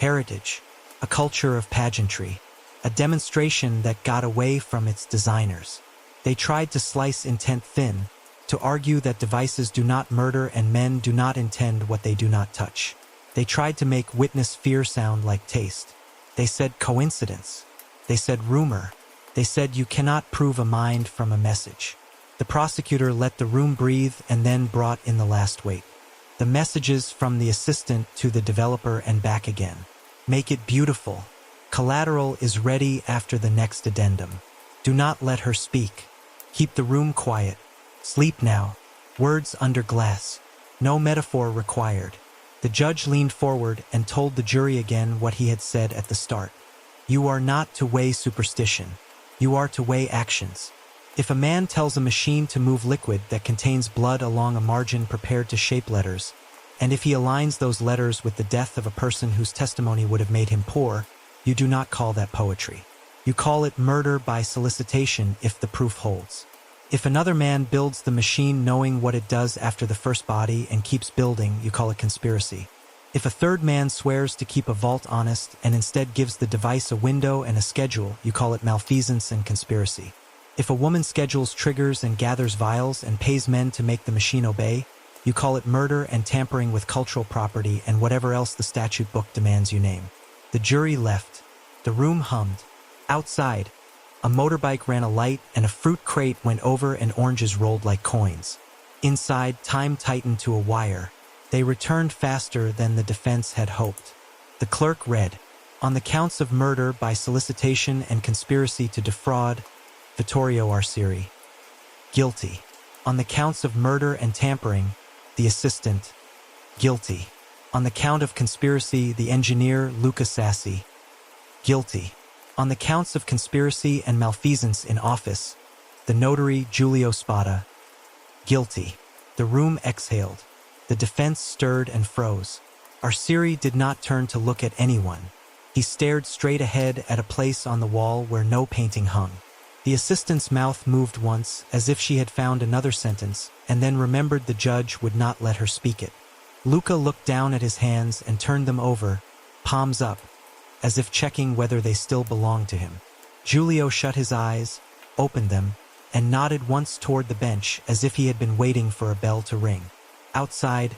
S1: Heritage. A culture of pageantry. A demonstration that got away from its designers. They tried to slice intent thin, to argue that devices do not murder and men do not intend what they do not touch. They tried to make witness fear sound like taste. They said coincidence. They said rumor. They said you cannot prove a mind from a message. The prosecutor let the room breathe and then brought in the last weight. The messages from the assistant to the developer and back again. Make it beautiful. Collateral is ready after the next addendum. Do not let her speak. Keep the room quiet. Sleep now. Words under glass. No metaphor required. The judge leaned forward and told the jury again what he had said at the start. You are not to weigh superstition. You are to weigh actions. If a man tells a machine to move liquid that contains blood along a margin prepared to shape letters, and if he aligns those letters with the death of a person whose testimony would have made him poor, you do not call that poetry. You call it murder by solicitation if the proof holds. If another man builds the machine knowing what it does after the first body and keeps building, you call it conspiracy. If a third man swears to keep a vault honest and instead gives the device a window and a schedule, you call it malfeasance and conspiracy. If a woman schedules triggers and gathers vials and pays men to make the machine obey, you call it murder and tampering with cultural property and whatever else the statute book demands you name. The jury left. The room hummed. Outside, a motorbike ran a light and a fruit crate went over and oranges rolled like coins. Inside, time tightened to a wire. They returned faster than the defense had hoped. The clerk read, "On the counts of murder by solicitation and conspiracy to defraud, Vittorio Arcieri. Guilty. On the counts of murder and tampering, the assistant. Guilty. On the count of conspiracy, the engineer Luca Sassi. Guilty. On the counts of conspiracy and malfeasance in office, the notary Giulio Spada. Guilty." The room exhaled. The defense stirred and froze. Arcieri did not turn to look at anyone. He stared straight ahead at a place on the wall where no painting hung. The assistant's mouth moved once, as if she had found another sentence, and then remembered the judge would not let her speak it. Luca looked down at his hands and turned them over, palms up, as if checking whether they still belonged to him. Giulio shut his eyes, opened them, and nodded once toward the bench as if he had been waiting for a bell to ring. Outside,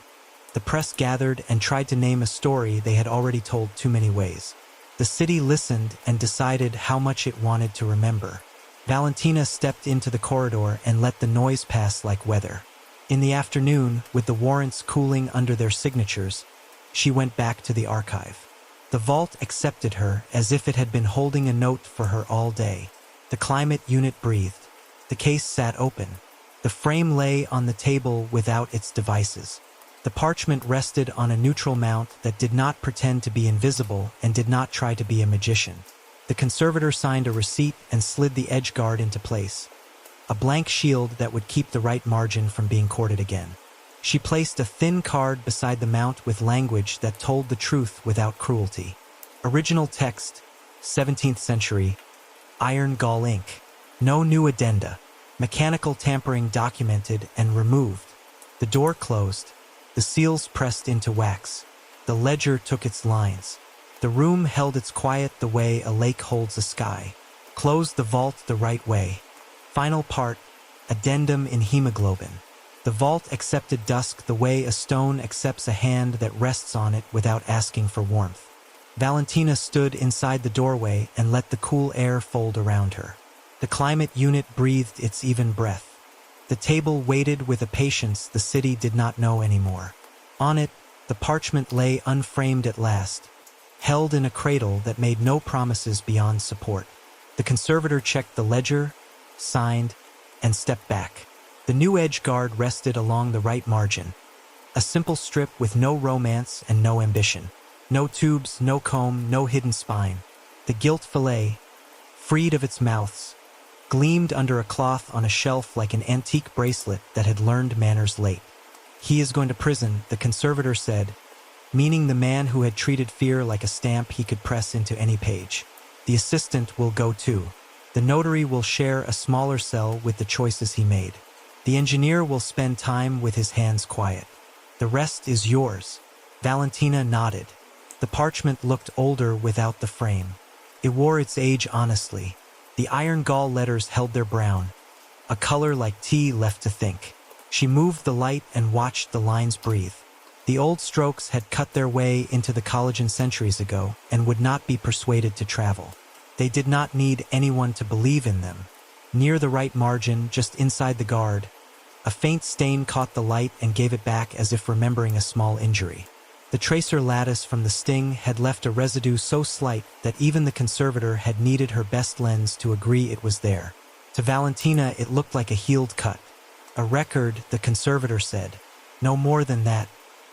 S1: the press gathered and tried to name a story they had already told too many ways. The city listened and decided how much it wanted to remember. Valentina stepped into the corridor and let the noise pass like weather. In the afternoon, with the warrants cooling under their signatures, she went back to the archive. The vault accepted her as if it had been holding a note for her all day. The climate unit breathed. The case sat open. The frame lay on the table without its devices. The parchment rested on a neutral mount that did not pretend to be invisible and did not try to be a magician. The conservator signed a receipt and slid the edge guard into place, a blank shield that would keep the right margin from being corded again. She placed a thin card beside the mount with language that told the truth without cruelty. Original text, 17th century, iron gall ink. No new addenda. Mechanical tampering documented and removed. The door closed. The seals pressed into wax. The ledger took its lines. The room held its quiet the way a lake holds a sky. Closed the vault the right way. Final part, addendum in hemoglobin. The vault accepted dusk the way a stone accepts a hand that rests on it without asking for warmth. Valentina stood inside the doorway and let the cool air fold around her. The climate unit breathed its even breath. The table waited with a patience the city did not know anymore. On it, the parchment lay unframed at last, held in a cradle that made no promises beyond support. The conservator checked the ledger, signed, and stepped back. The new edge guard rested along the right margin. A simple strip with no romance and no ambition. No tubes, no comb, no hidden spine. The gilt fillet, freed of its mouths, gleamed under a cloth on a shelf like an antique bracelet that had learned manners late. "He is going to prison," the conservator said, meaning the man who had treated fear like a stamp he could press into any page. "The assistant will go too. The notary will share a smaller cell with the choices he made. The engineer will spend time with his hands quiet. The rest is yours." Valentina nodded. The parchment looked older without the frame. It wore its age honestly. The iron gall letters held their brown, a color like tea left to think. She moved the light and watched the lines breathe. The old strokes had cut their way into the collagen centuries ago and would not be persuaded to travel. They did not need anyone to believe in them. Near the right margin, just inside the guard, a faint stain caught the light and gave it back as if remembering a small injury. The tracer lattice from the sting had left a residue so slight that even the conservator had needed her best lens to agree it was there. To Valentina, it looked like a healed cut. "A record," the conservator said. "No more than that."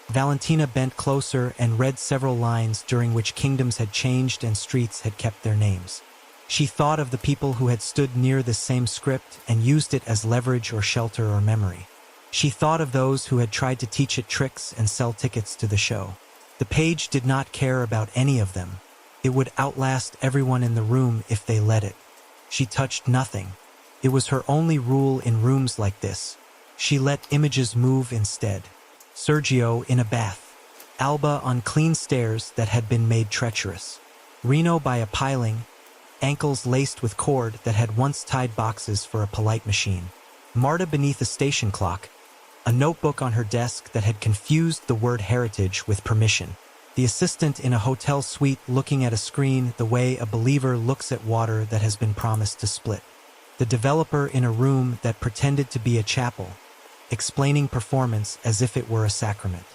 S1: Valentina bent closer and read several lines during which kingdoms had changed and streets had kept their names. She thought of the people who had stood near this same script and used it as leverage or shelter or memory. She thought of those who had tried to teach it tricks and sell tickets to the show. The page did not care about any of them. It would outlast everyone in the room if they let it. She touched nothing. It was her only rule in rooms like this. She let images move instead. Sergio in a bath. Alba on clean stairs that had been made treacherous. Reno by a piling, ankles laced with cord that had once tied boxes for a polite machine. Marta beneath a station clock, a notebook on her desk that had confused the word heritage with permission. The assistant in a hotel suite looking at a screen the way a believer looks at water that has been promised to split. The developer in a room that pretended to be a chapel, explaining performance as if it were a sacrament.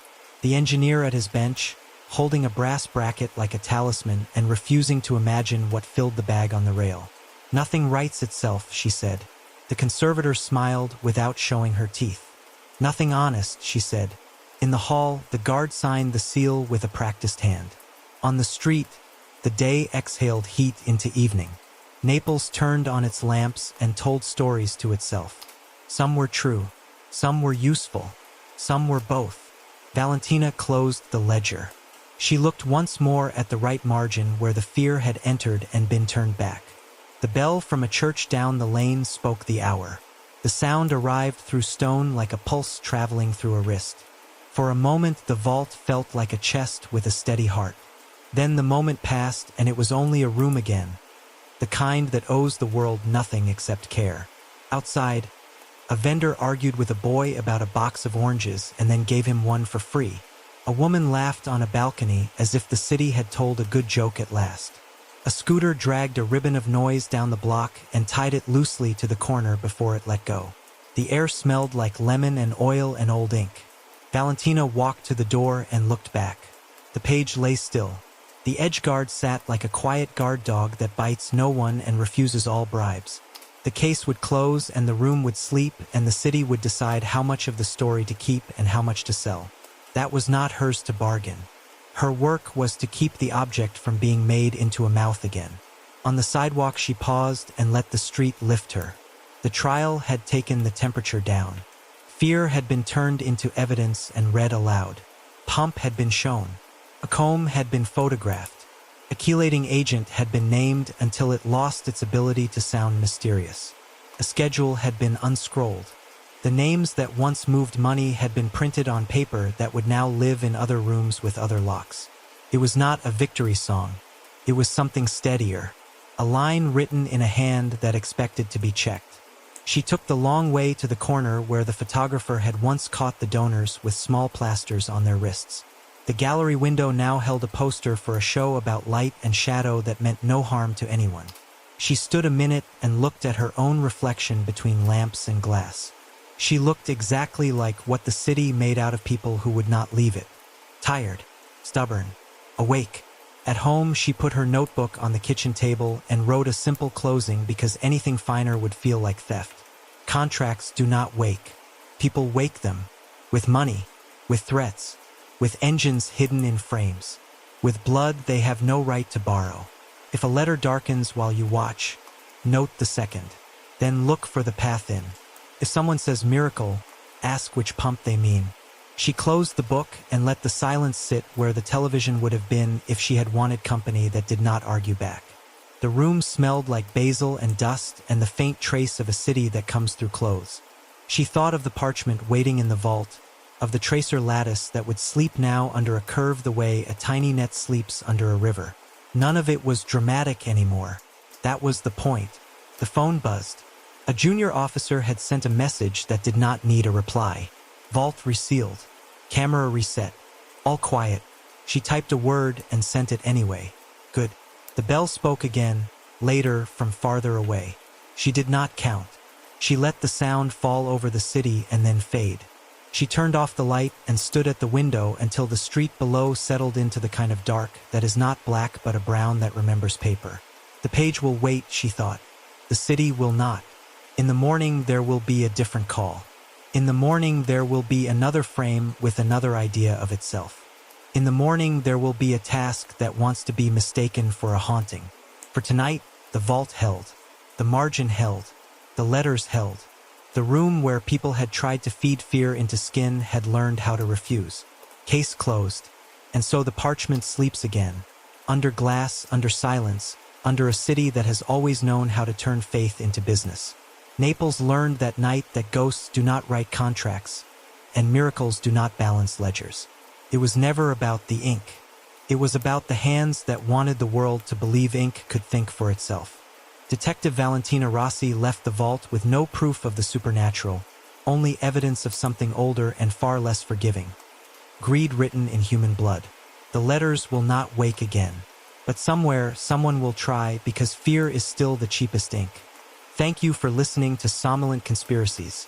S1: The engineer at his bench, holding a brass bracket like a talisman and refusing to imagine what filled the bag on the rail. Nothing writes itself, she said. The conservator smiled without showing her teeth. Nothing honest, she said. In the hall, the guard signed the seal with a practiced hand. On the street, the day exhaled heat into evening. Naples turned on its lamps and told stories to itself. Some were true, some were useful, some were both. Valentina closed the ledger. She looked once more at the right margin where the fear had entered and been turned back. The bell from a church down the lane spoke the hour. The sound arrived through stone like a pulse traveling through a wrist. For a moment the vault felt like a chest with a steady heart. Then the moment passed and it was only a room again, the kind that owes the world nothing except care. Outside, a vendor argued with a boy about a box of oranges and then gave him one for free. A woman laughed on a balcony as if the city had told a good joke at last. A scooter dragged a ribbon of noise down the block and tied it loosely to the corner before it let go. The air smelled like lemon and oil and old ink. Valentina walked to the door and looked back. The page lay still. The edge guard sat like a quiet guard dog that bites no one and refuses all bribes. The case would close and the room would sleep and the city would decide how much of the story to keep and how much to sell. That was not hers to bargain. Her work was to keep the object from being made into a mouth again. On the sidewalk she paused and let the street lift her. The trial had taken the temperature down. Fear had been turned into evidence and read aloud. Pump had been shown. A comb had been photographed. A chelating agent had been named until it lost its ability to sound mysterious. A schedule had been unscrolled. The names that once moved money had been printed on paper that would now live in other rooms with other locks. It was not a victory song. It was something steadier. A line written in a hand that expected to be checked. She took the long way to the corner where the photographer had once caught the donors with small plasters on their wrists. The gallery window now held a poster for a show about light and shadow that meant no harm to anyone. She stood a minute and looked at her own reflection between lamps and glass. She looked exactly like what the city made out of people who would not leave it. Tired, stubborn, awake. At home, she put her notebook on the kitchen table and wrote a simple closing because anything finer would feel like theft. Contracts do not wake. People wake them. With money, with threats, with engines hidden in frames. With blood they have no right to borrow. If a letter darkens while you watch, note the second. Then look for the path in. If someone says miracle, ask which pump they mean. She closed the book and let the silence sit where the television would have been if she had wanted company that did not argue back. The room smelled like basil and dust and the faint trace of a city that comes through clothes. She thought of the parchment waiting in the vault, of the tracer lattice that would sleep now under a curve the way a tiny net sleeps under a river. None of it was dramatic anymore. That was the point. The phone buzzed. A junior officer had sent a message that did not need a reply. Vault resealed. Camera reset. All quiet. She typed a word and sent it anyway. Good. The bell spoke again, later from farther away. She did not count. She let the sound fall over the city and then fade. She turned off the light and stood at the window until the street below settled into the kind of dark that is not black but a brown that remembers paper. The page will wait, she thought. The city will not. In the morning there will be a different call. In the morning there will be another frame with another idea of itself. In the morning there will be a task that wants to be mistaken for a haunting. For tonight, the vault held. The margin held. The letters held. The room where people had tried to feed fear into skin had learned how to refuse. Case closed. And so the parchment sleeps again. Under glass, under silence, under a city that has always known how to turn faith into business. Naples learned that night that ghosts do not write contracts, and miracles do not balance ledgers. It was never about the ink. It was about the hands that wanted the world to believe ink could think for itself. Detective Valentina Rossi left the vault with no proof of the supernatural, only evidence of something older and far less forgiving. Greed written in human blood. The letters will not wake again. But somewhere, someone will try because fear is still the cheapest ink. Thank you for listening to Somnolent Conspiracies.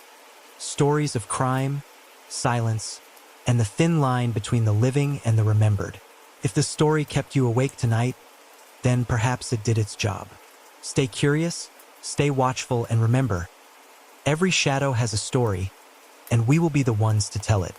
S1: Stories of crime, silence, and the thin line between the living and the remembered. If the story kept you awake tonight, then perhaps it did its job. Stay curious, stay watchful, and remember, every shadow has a story, and we will be the ones to tell it.